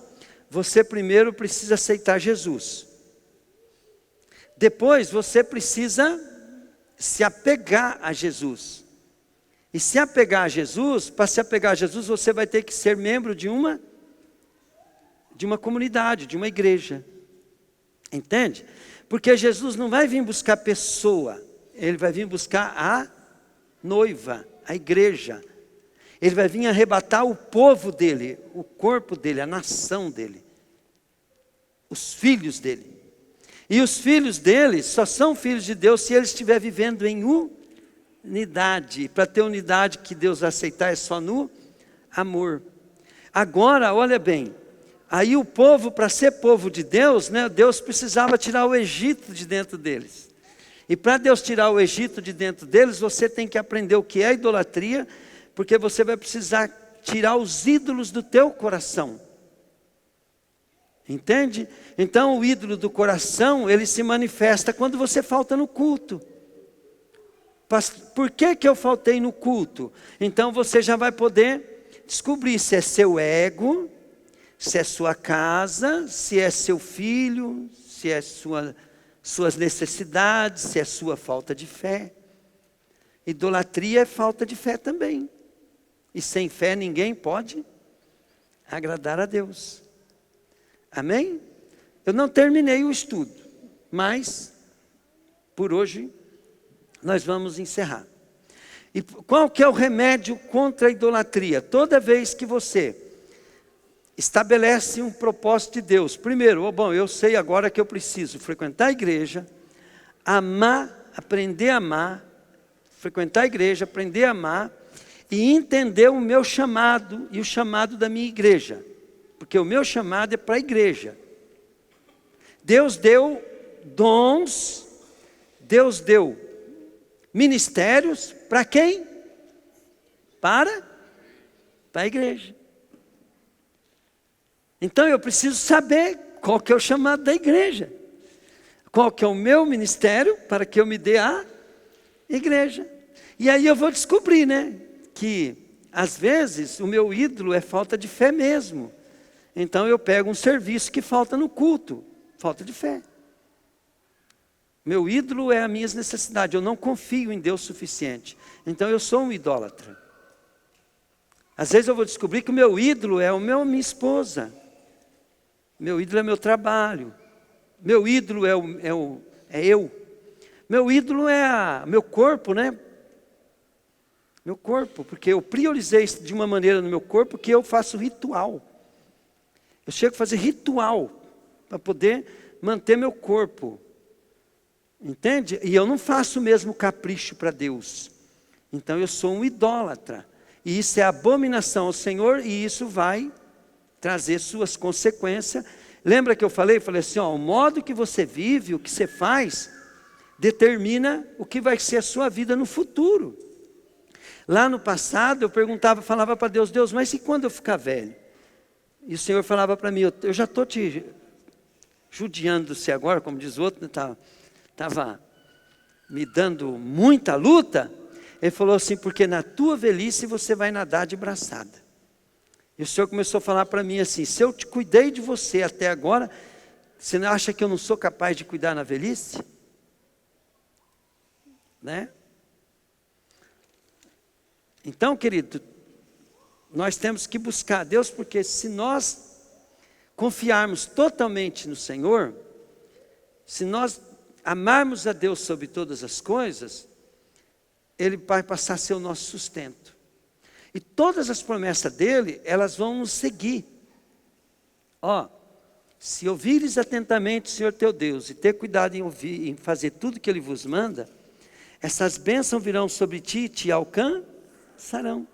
você primeiro precisa aceitar Jesus. Depois, você precisa se apegar a Jesus. E se apegar a Jesus, para se apegar a Jesus, você vai ter que ser membro de uma comunidade, de uma igreja. Entende? Porque Jesus não vai vir buscar pessoa, Ele vai vir buscar a noiva, a igreja. Ele vai vir arrebatar o povo dele, o corpo dele, a nação dele, os filhos dele. E os filhos dele só são filhos de Deus se eles estiverem vivendo em unidade. Para ter unidade que Deus vai aceitar é só no amor. Agora, olha bem, aí o povo, para ser povo de Deus, né, Deus precisava tirar o Egito de dentro deles. E para Deus tirar o Egito de dentro deles, você tem que aprender o que é idolatria, porque você vai precisar tirar os ídolos do teu coração. Entende? Então o ídolo do coração, ele se manifesta quando você falta no culto. Por que eu faltei no culto? Então você já vai poder descobrir se é seu ego, se é sua casa, se é seu filho, se é suas necessidades, se é sua falta de fé. Idolatria é falta de fé também. E sem fé ninguém pode agradar a Deus. Amém? Eu não terminei o estudo, mas por hoje nós vamos encerrar. E qual que é o remédio contra a idolatria? Toda vez que você estabelece um propósito de Deus, primeiro, bom, eu sei agora que eu preciso frequentar a igreja, amar, aprender a amar, frequentar a igreja, aprender a amar, e entender o meu chamado e o chamado da minha igreja, porque o meu chamado é para a igreja. Deus deu dons, Deus deu ministérios, para quem? Para a igreja. Então eu preciso saber qual que é o chamado da igreja, qual que é o meu ministério para que eu me dê à igreja. E aí eu vou descobrir, né, que às vezes o meu ídolo é falta de fé mesmo. Então eu pego um serviço que falta no culto, falta de fé. Meu ídolo é as minhas necessidades, eu não confio em Deus o suficiente. Então eu sou um idólatra. Às vezes eu vou descobrir que o meu ídolo é minha esposa. Meu ídolo é meu trabalho. Meu ídolo é eu. Meu ídolo é meu corpo, né? Meu corpo, porque eu priorizei de uma maneira no meu corpo que eu faço ritual. Eu chego a fazer ritual para poder manter meu corpo. Entende? E eu não faço o mesmo capricho para Deus. Então eu sou um idólatra. E isso é abominação ao Senhor e isso vai trazer suas consequências. Lembra que eu falei? Falei assim, o modo que você vive, o que você faz, determina o que vai ser a sua vida no futuro. Lá no passado eu falava para Deus, Deus, mas e quando eu ficar velho? E o Senhor falava para mim, eu já estou te judiando você agora, como diz o outro, estava me dando muita luta. Ele falou assim, porque na tua velhice você vai nadar de braçada. E o Senhor começou a falar para mim assim, se eu te cuidei de você até agora, você não acha que eu não sou capaz de cuidar na velhice? Né? Então, querido, Nós temos que buscar a Deus, porque se nós confiarmos totalmente no Senhor, se nós amarmos a Deus sobre todas as coisas, Ele vai passar a ser o nosso sustento. E todas as promessas dEle, elas vão nos seguir. Se ouvires atentamente o Senhor teu Deus, e ter cuidado em ouvir, em fazer tudo que Ele vos manda, essas bênçãos virão sobre ti e te alcançarão.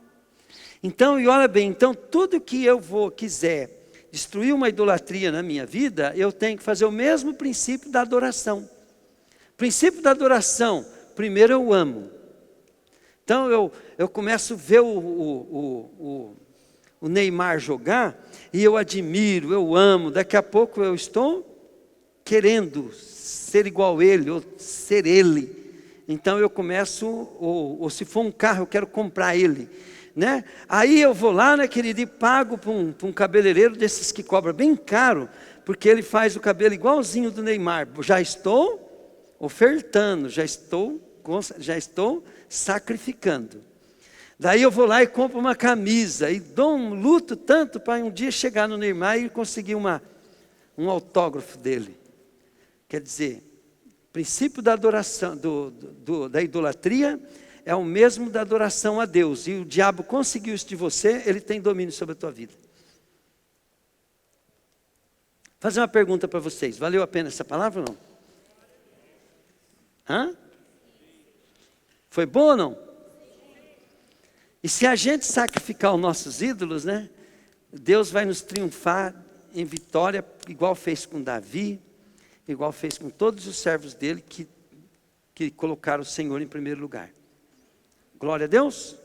Então, e olha bem, então tudo que eu quiser destruir uma idolatria na minha vida, eu tenho que fazer o mesmo princípio da adoração. O princípio da adoração, primeiro eu amo. Então eu começo a ver o Neymar jogar, e eu admiro, eu amo, daqui a pouco eu estou querendo ser igual a ele, ou ser ele. Então eu começo, ou se for um carro, eu quero comprar ele. Né? Aí eu vou lá, né, querido, e pago para um cabeleireiro desses que cobra bem caro, porque ele faz o cabelo igualzinho do Neymar. Já estou ofertando, já estou sacrificando. Daí eu vou lá e compro uma camisa, e luto tanto para um dia chegar no Neymar e conseguir um autógrafo dele. Quer dizer, o princípio da adoração, da idolatria, é o mesmo da adoração a Deus. E o diabo conseguiu isso de você, ele tem domínio sobre a tua vida. Vou fazer uma pergunta para vocês. Valeu a pena essa palavra ou não? Hã? Foi boa ou não? E se a gente sacrificar os nossos ídolos, né? Deus vai nos triunfar em vitória, igual fez com Davi, igual fez com todos os servos dele que colocaram o Senhor em primeiro lugar. Glória a Deus.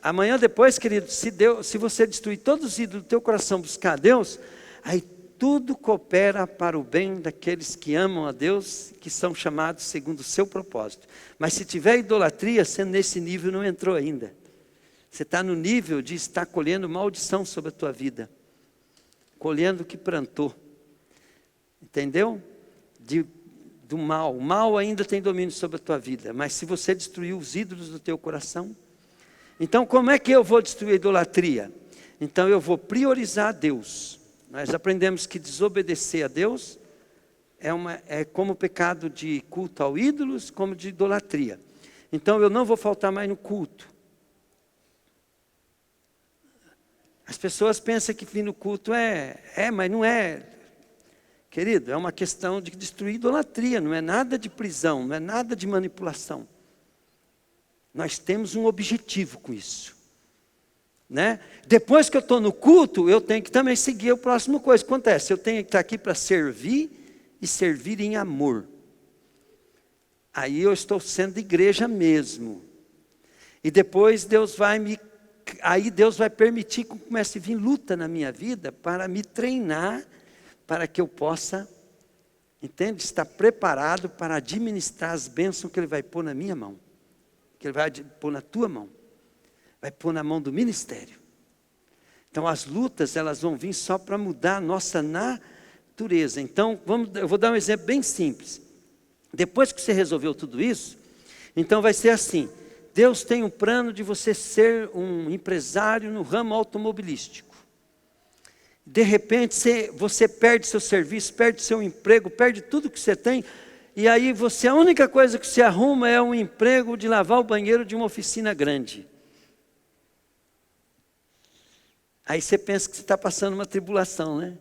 Amanhã depois, querido, se você destruir todos os ídolos do teu coração, buscar a Deus, aí tudo coopera para o bem daqueles que amam a Deus, que são chamados segundo o seu propósito. Mas se tiver idolatria, você nesse nível não entrou ainda. Você está no nível de estar colhendo maldição sobre a tua vida, colhendo o que plantou. Entendeu? Do mal. O mal ainda tem domínio sobre a tua vida. Mas se você destruir os ídolos do teu coração, então como é que eu vou destruir a idolatria? Então eu vou priorizar a Deus. Nós aprendemos que desobedecer a Deus é como pecado de culto ao ídolos, como de idolatria. Então eu não vou faltar mais no culto. As pessoas pensam que vir no culto mas não é. Querido, é uma questão de destruir idolatria, não é nada de prisão, não é nada de manipulação. Nós temos um objetivo com isso. Né? Depois que eu estou no culto, eu tenho que também seguir a próxima coisa. O que acontece? Eu tenho que estar aqui para servir e servir em amor. Aí eu estou sendo igreja mesmo. E depois Deus vai permitir que comece a vir luta na minha vida para me treinar, para que eu possa, entende? Estar preparado para administrar as bênçãos que Ele vai pôr na minha mão. Que Ele vai pôr na tua mão. Vai pôr na mão do ministério. Então as lutas, elas vão vir só para mudar a nossa natureza. Então, eu vou dar um exemplo bem simples. Depois que você resolveu tudo isso, então vai ser assim. Deus tem um plano de você ser um empresário no ramo automobilístico. De repente você perde seu serviço, perde seu emprego, perde tudo que você tem. E aí a única coisa que você arruma é um emprego de lavar o banheiro de uma oficina grande. Aí você pensa que você está passando uma tribulação, né?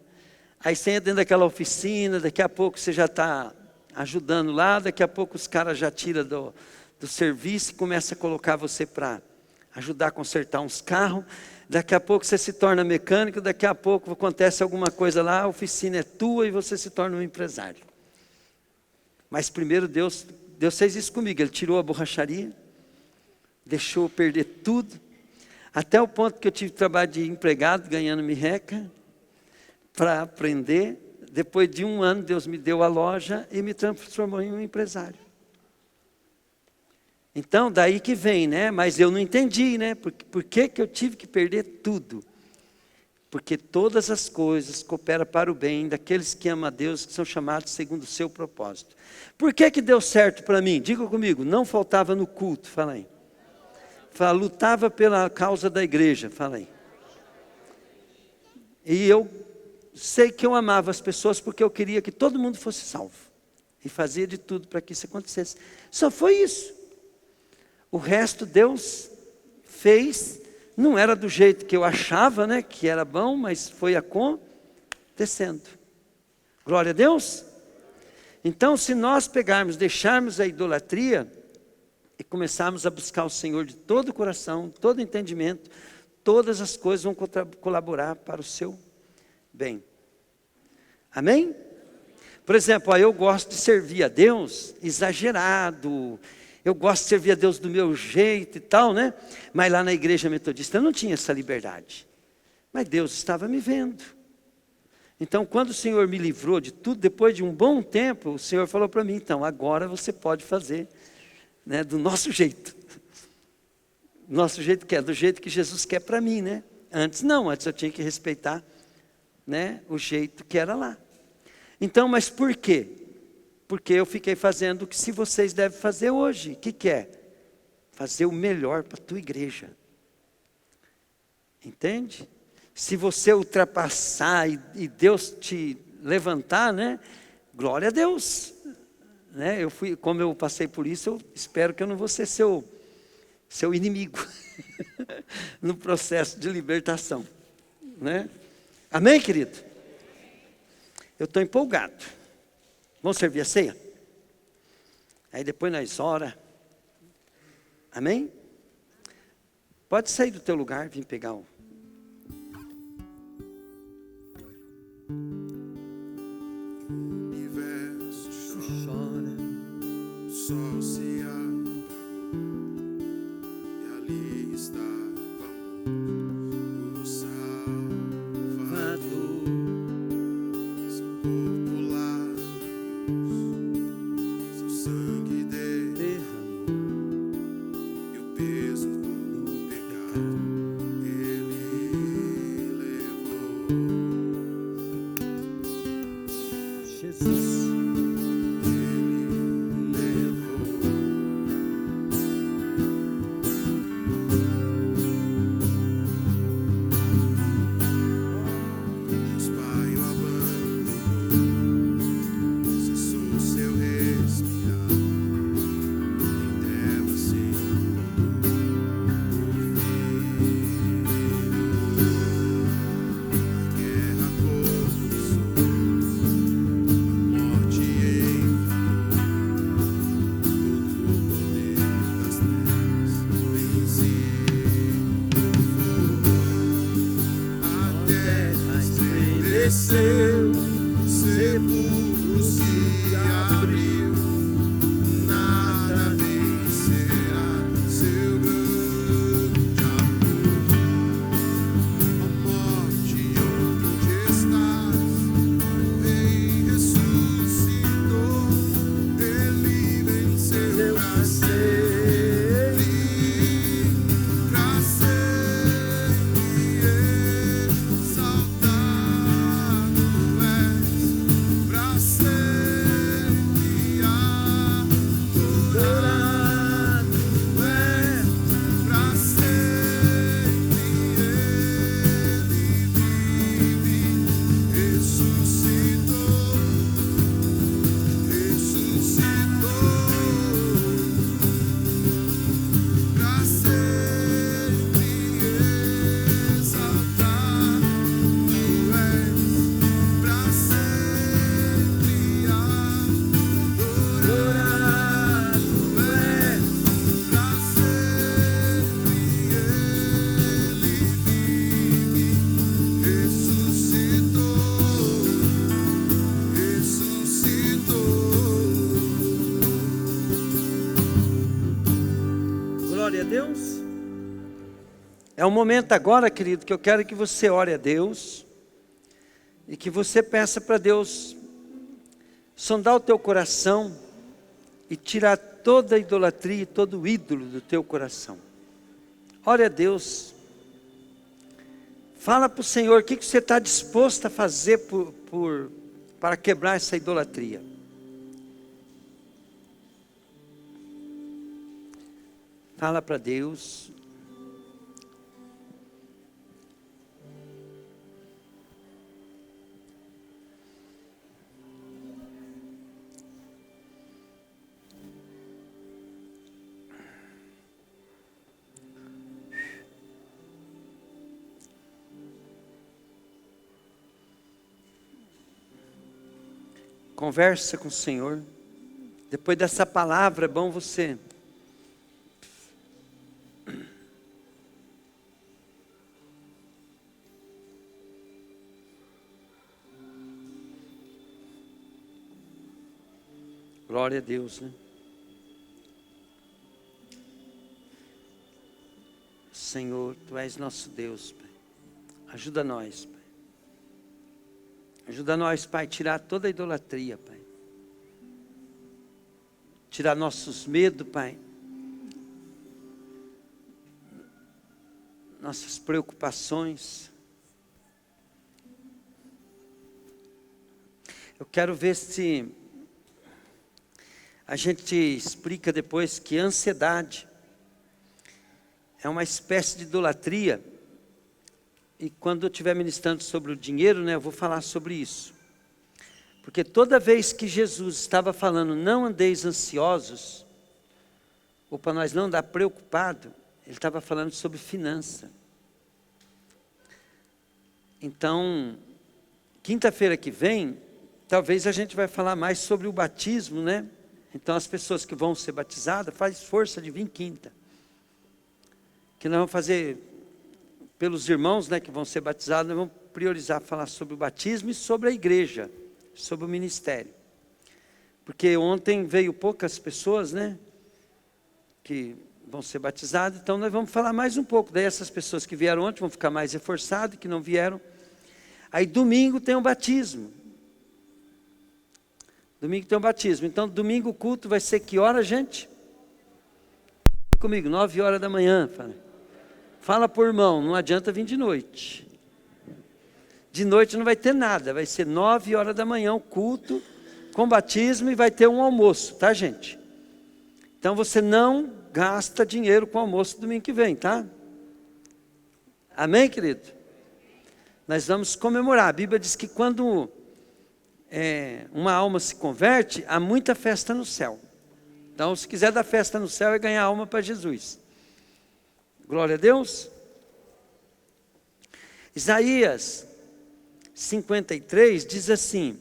Aí você entra dentro daquela oficina, daqui a pouco você já está ajudando lá, daqui a pouco os caras já tiram do serviço e começam a colocar você para ajudar a consertar uns carros. Daqui a pouco você se torna mecânico, daqui a pouco acontece alguma coisa lá, a oficina é tua e você se torna um empresário. Mas primeiro Deus fez isso comigo, Ele tirou a borracharia, deixou eu perder tudo, até o ponto que eu tive trabalho de empregado, ganhando merreca, para aprender. Depois de 1 ano, Deus me deu a loja e me transformou em um empresário. Então, daí que vem, né? Mas eu não entendi, né? Por que eu tive que perder tudo? Porque todas as coisas cooperam para o bem daqueles que amam a Deus, que são chamados segundo o seu propósito. Por que deu certo para mim? Diga comigo, não faltava no culto, fala aí. Fala, lutava pela causa da igreja. Fala aí. E eu sei que eu amava as pessoas porque eu queria que todo mundo fosse salvo. E fazia de tudo para que isso acontecesse. Só foi isso. O resto Deus fez. Não era do jeito que eu achava, né, que era bom, mas foi acontecendo. Glória a Deus. Então, se nós pegarmos, deixarmos a idolatria e começarmos a buscar o Senhor de todo o coração, todo entendimento, todas as coisas vão colaborar para o seu bem. Amém? Por exemplo, eu gosto de servir a Deus exagerado. Eu gosto de servir a Deus do meu jeito e tal, né? Mas lá na igreja metodista eu não tinha essa liberdade. Mas Deus estava me vendo. Então, quando o Senhor me livrou de tudo, depois de um bom tempo, o Senhor falou para mim, então, agora você pode fazer, né, do nosso jeito. Nosso jeito que é, do jeito que Jesus quer para mim, né? Antes não, antes eu tinha que respeitar, né, o jeito que era lá. Então, mas por quê? Porque eu fiquei fazendo o que se vocês devem fazer hoje. O que é? Fazer o melhor para a tua igreja. Entende? Se você ultrapassar e Deus te levantar, né? Glória a Deus. Né? Como eu passei por isso, eu espero que eu não vou ser seu inimigo no processo de libertação. Né? Amém, querido? Eu estou empolgado. Vamos servir a ceia? Aí depois nós ora. Amém? Pode sair do teu lugar, vir pegar o... Universo chora, o sol se abre, e ali estava o Salvador, seu corpo lágrimas, seu sangue derramou, e o peso do pecado ele levou. Jesus. Desceu, sepulcro se abriu, nada vencerá seu grande amor. A morte onde estás, o Rei ressuscitou, ele venceu pra sempre, pra sempre exaltado. Glória a Deus. É um momento agora, querido, que eu quero que você ore a Deus e que você peça para Deus sondar o teu coração e tirar toda a idolatria e todo o ídolo do teu coração. Ore a Deus. Fala para o Senhor o que você está disposto a fazer para quebrar essa idolatria. Fala para Deus. Conversa com o Senhor. Depois dessa palavra, é bom você glória a Deus, né? Senhor, Tu és nosso Deus, Pai. Ajuda nós, Pai. Ajuda nós, Pai, a tirar toda a idolatria, Pai. Tirar nossos medos, Pai. Nossas preocupações. Eu quero ver se a gente explica depois que a ansiedade é uma espécie de idolatria. E quando eu estiver ministrando sobre o dinheiro, né, eu vou falar sobre isso. Porque toda vez que Jesus estava falando, não andeis ansiosos, ou para nós não andar preocupado, Ele estava falando sobre finança. Então, quinta-feira que vem, talvez a gente vai falar mais sobre o batismo, né? Então as pessoas que vão ser batizadas, faz força de vir quinta. Que nós vamos fazer, pelos irmãos, né, que vão ser batizados, nós vamos priorizar falar sobre o batismo e sobre a igreja, sobre o ministério. Porque ontem veio poucas pessoas, né, que vão ser batizadas, então nós vamos falar mais um pouco. Daí essas pessoas que vieram ontem vão ficar mais reforçadas, que não vieram. Aí domingo tem o batismo. Domingo tem o batismo. Então domingo o culto vai ser que hora, gente? Comigo, 9 horas da manhã. Fala por irmão, não adianta vir de noite. De noite não vai ter nada, vai ser 9 horas da manhã o culto com batismo e vai ter um almoço, tá, gente? Então você não gasta dinheiro com almoço domingo que vem, tá? Amém, querido? Nós vamos comemorar. A Bíblia diz que quando uma alma se converte, há muita festa no céu. Então, se quiser dar festa no céu, é ganhar alma para Jesus. Glória a Deus. Isaías 53 diz assim: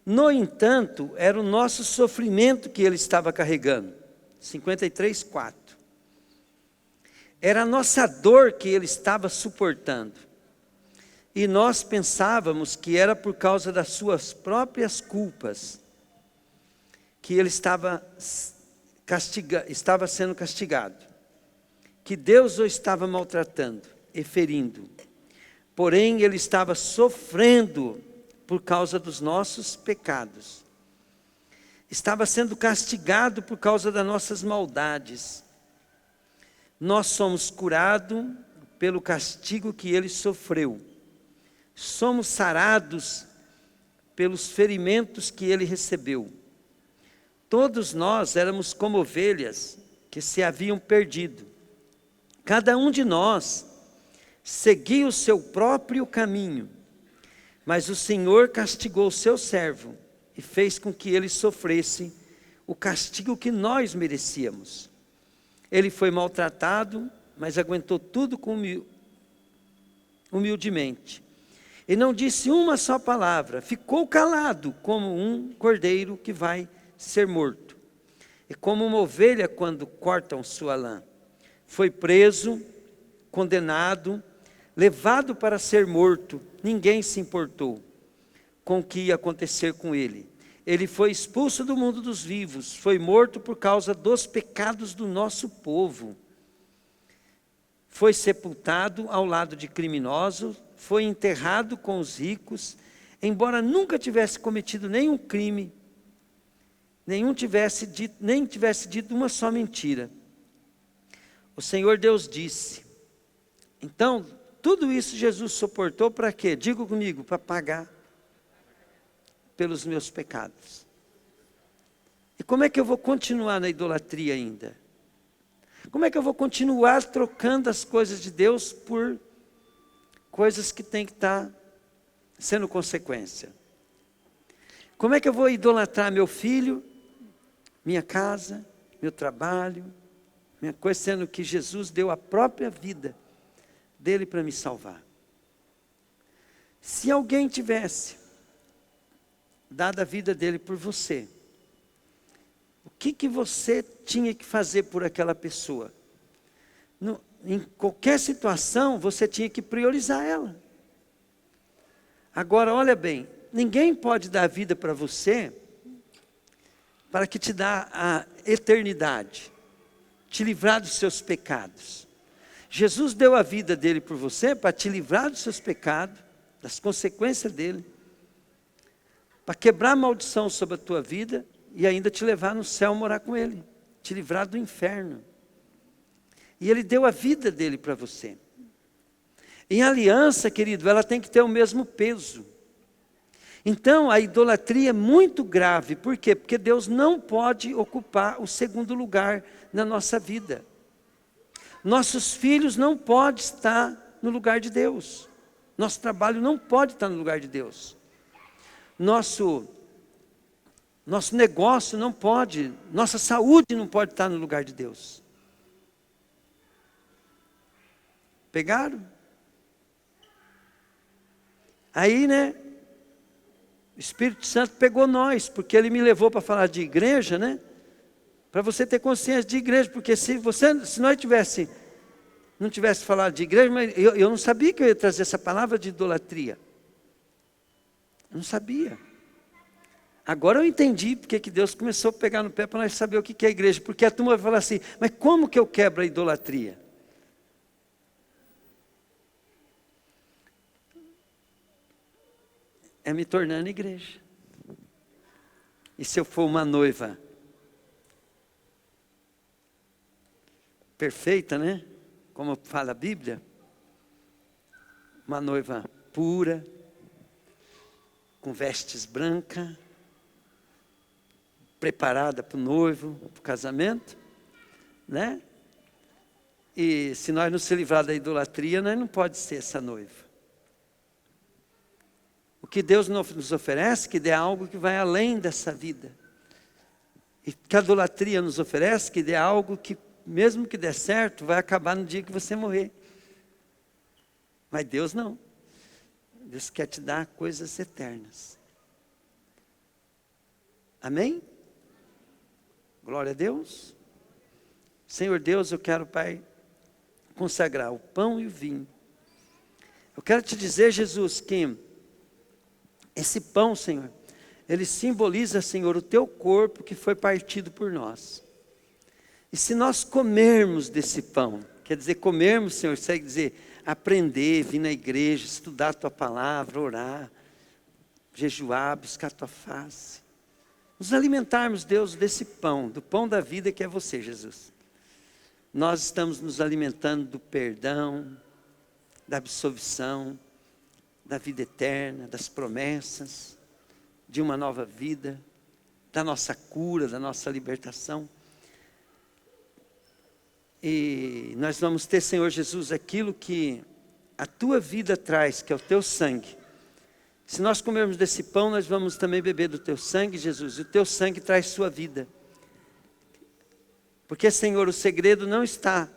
no entanto, era o nosso sofrimento que ele estava carregando. 53, 4. Era a nossa dor que ele estava suportando. E nós pensávamos que era por causa das suas próprias culpas que ele estava sendo castigado, que Deus o estava maltratando e ferindo. Porém, ele estava sofrendo por causa dos nossos pecados. Estava sendo castigado por causa das nossas maldades. Nós somos curados pelo castigo que ele sofreu. Somos sarados pelos ferimentos que ele recebeu. Todos nós éramos como ovelhas que se haviam perdido. Cada um de nós seguia o seu próprio caminho, mas o Senhor castigou o seu servo e fez com que ele sofresse o castigo que nós merecíamos. Ele foi maltratado, mas aguentou tudo com humildemente. E não disse uma só palavra, ficou calado como um cordeiro que vai ser morto. E como uma ovelha quando cortam sua lã. Foi preso, condenado, levado para ser morto. Ninguém se importou com o que ia acontecer com ele. Ele foi expulso do mundo dos vivos, foi morto por causa dos pecados do nosso povo. Foi sepultado ao lado de criminosos, foi enterrado com os ricos, embora nunca tivesse cometido nenhum crime, nem tivesse dito uma só mentira. O Senhor Deus disse. Então, tudo isso Jesus suportou para quê? Diga comigo, para pagar pelos meus pecados. E como é que eu vou continuar na idolatria ainda? Como é que eu vou continuar trocando as coisas de Deus por coisas que tem que estar sendo consequência? Como é que eu vou idolatrar meu filho, minha casa, meu trabalho, minha coisa, sendo que Jesus deu a própria vida dele para me salvar? Se alguém tivesse dado a vida dele por você. O que você tinha que fazer por aquela pessoa? Em qualquer situação, você tinha que priorizar ela. Agora, olha bem, ninguém pode dar vida para você para que te dá a eternidade, te livrar dos seus pecados. Jesus deu a vida dele por você para te livrar dos seus pecados, das consequências dele, para quebrar a maldição sobre a tua vida e ainda te levar no céu morar com ele, te livrar do inferno. E ele deu a vida dele para você. Em aliança, querido, ela tem que ter o mesmo peso. Então, a idolatria é muito grave. Por quê? Porque Deus não pode ocupar o segundo lugar na nossa vida. Nossos filhos não podem estar no lugar de Deus. Nosso trabalho não pode estar no lugar de Deus. Nosso negócio não pode, nossa saúde não pode estar no lugar de Deus. Pegaram? Aí, né? O Espírito Santo pegou nós, porque ele me levou para falar de igreja, né? Para você ter consciência de igreja, porque se nós não tivesse falado de igreja, mas eu não sabia que eu ia trazer essa palavra de idolatria. Eu não sabia. Agora eu entendi porque que Deus começou a pegar no pé para nós saber o que é igreja. Porque a turma vai falar assim, mas como que eu quebro a idolatria? É me tornando igreja. E se eu for uma noiva perfeita, né? Como fala a Bíblia, uma noiva pura, com vestes brancas, preparada para o noivo, para o casamento, né? E se nós não se livrar da idolatria, nós não pode ser essa noiva. O que Deus nos oferece, que dê algo que vai além dessa vida. E que a idolatria nos oferece, que dê algo que, mesmo que dê certo, vai acabar no dia que você morrer. Mas Deus não. Deus quer te dar coisas eternas. Amém? Glória a Deus. Senhor Deus, eu quero, Pai, consagrar o pão e o vinho. Eu quero te dizer, Jesus, que esse pão, Senhor, ele simboliza, Senhor, o teu corpo que foi partido por nós. E se nós comermos desse pão, quer dizer, comermos, Senhor, isso quer dizer aprender, vir na igreja, estudar a tua palavra, orar, jejuar, buscar a tua face. Nos alimentarmos, Deus, desse pão, do pão da vida que é você, Jesus. Nós estamos nos alimentando do perdão, da absolvição, da vida eterna, das promessas, de uma nova vida, da nossa cura, da nossa libertação. E nós vamos ter, Senhor Jesus, aquilo que a tua vida traz, que é o teu sangue. Se nós comermos desse pão, nós vamos também beber do teu sangue, Jesus. E o teu sangue traz sua vida. Porque, Senhor, o segredo não está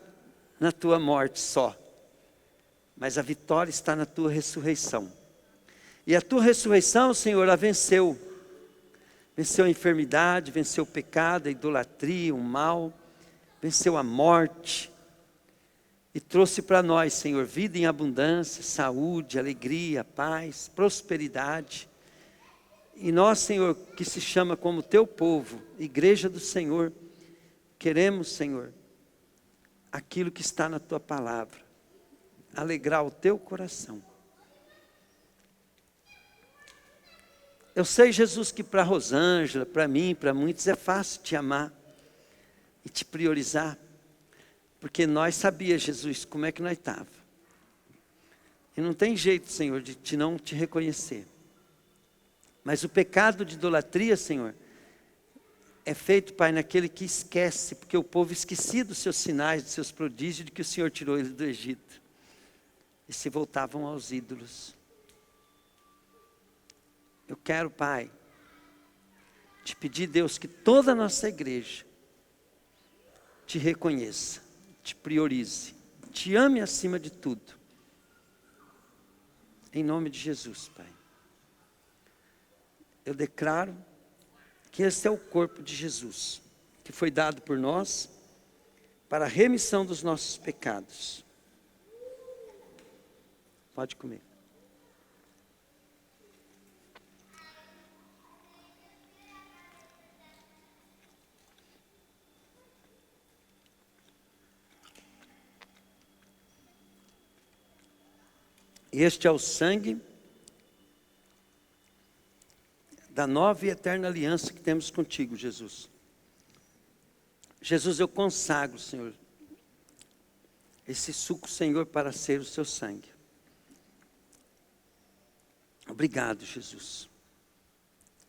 na tua morte só, mas a vitória está na tua ressurreição. E a tua ressurreição, Senhor, a venceu. Venceu a enfermidade, venceu o pecado, a idolatria, o mal, venceu a morte. E trouxe para nós, Senhor, vida em abundância, saúde, alegria, paz, prosperidade. E nós, Senhor, que se chama como teu povo, igreja do Senhor, queremos, Senhor, aquilo que está na tua palavra, alegrar o teu coração. Eu sei, Jesus, que para Rosângela, para mim, para muitos é fácil te amar e te priorizar, porque nós sabíamos, Jesus, como é que nós estávamos. E não tem jeito, Senhor, de não te reconhecer. Mas o pecado de idolatria, Senhor, é feito, Pai, naquele que esquece, porque o povo esquecia dos seus sinais, dos seus prodígios, de que o Senhor tirou eles do Egito. E se voltavam aos ídolos. Eu quero, Pai, te pedir, Deus, que toda a nossa igreja te reconheça, te priorize, te ame acima de tudo. Em nome de Jesus, Pai. eu declaro que esse é o corpo de Jesus, que foi dado por nós para a remissão dos nossos pecados. Pode comer. Este é o sangue da nova e eterna aliança que temos contigo, Jesus. Jesus, eu consagro, Senhor, esse suco, Senhor, para ser o seu sangue. Obrigado, Jesus.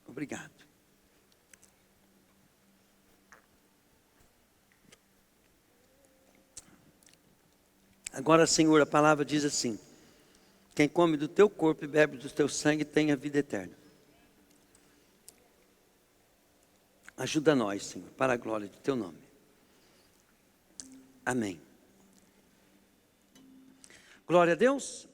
Obrigado. Agora, Senhor, a palavra diz assim: quem come do teu corpo e bebe do teu sangue tem a vida eterna. Ajuda nós, Senhor, para a glória do teu nome. Amém. Glória a Deus.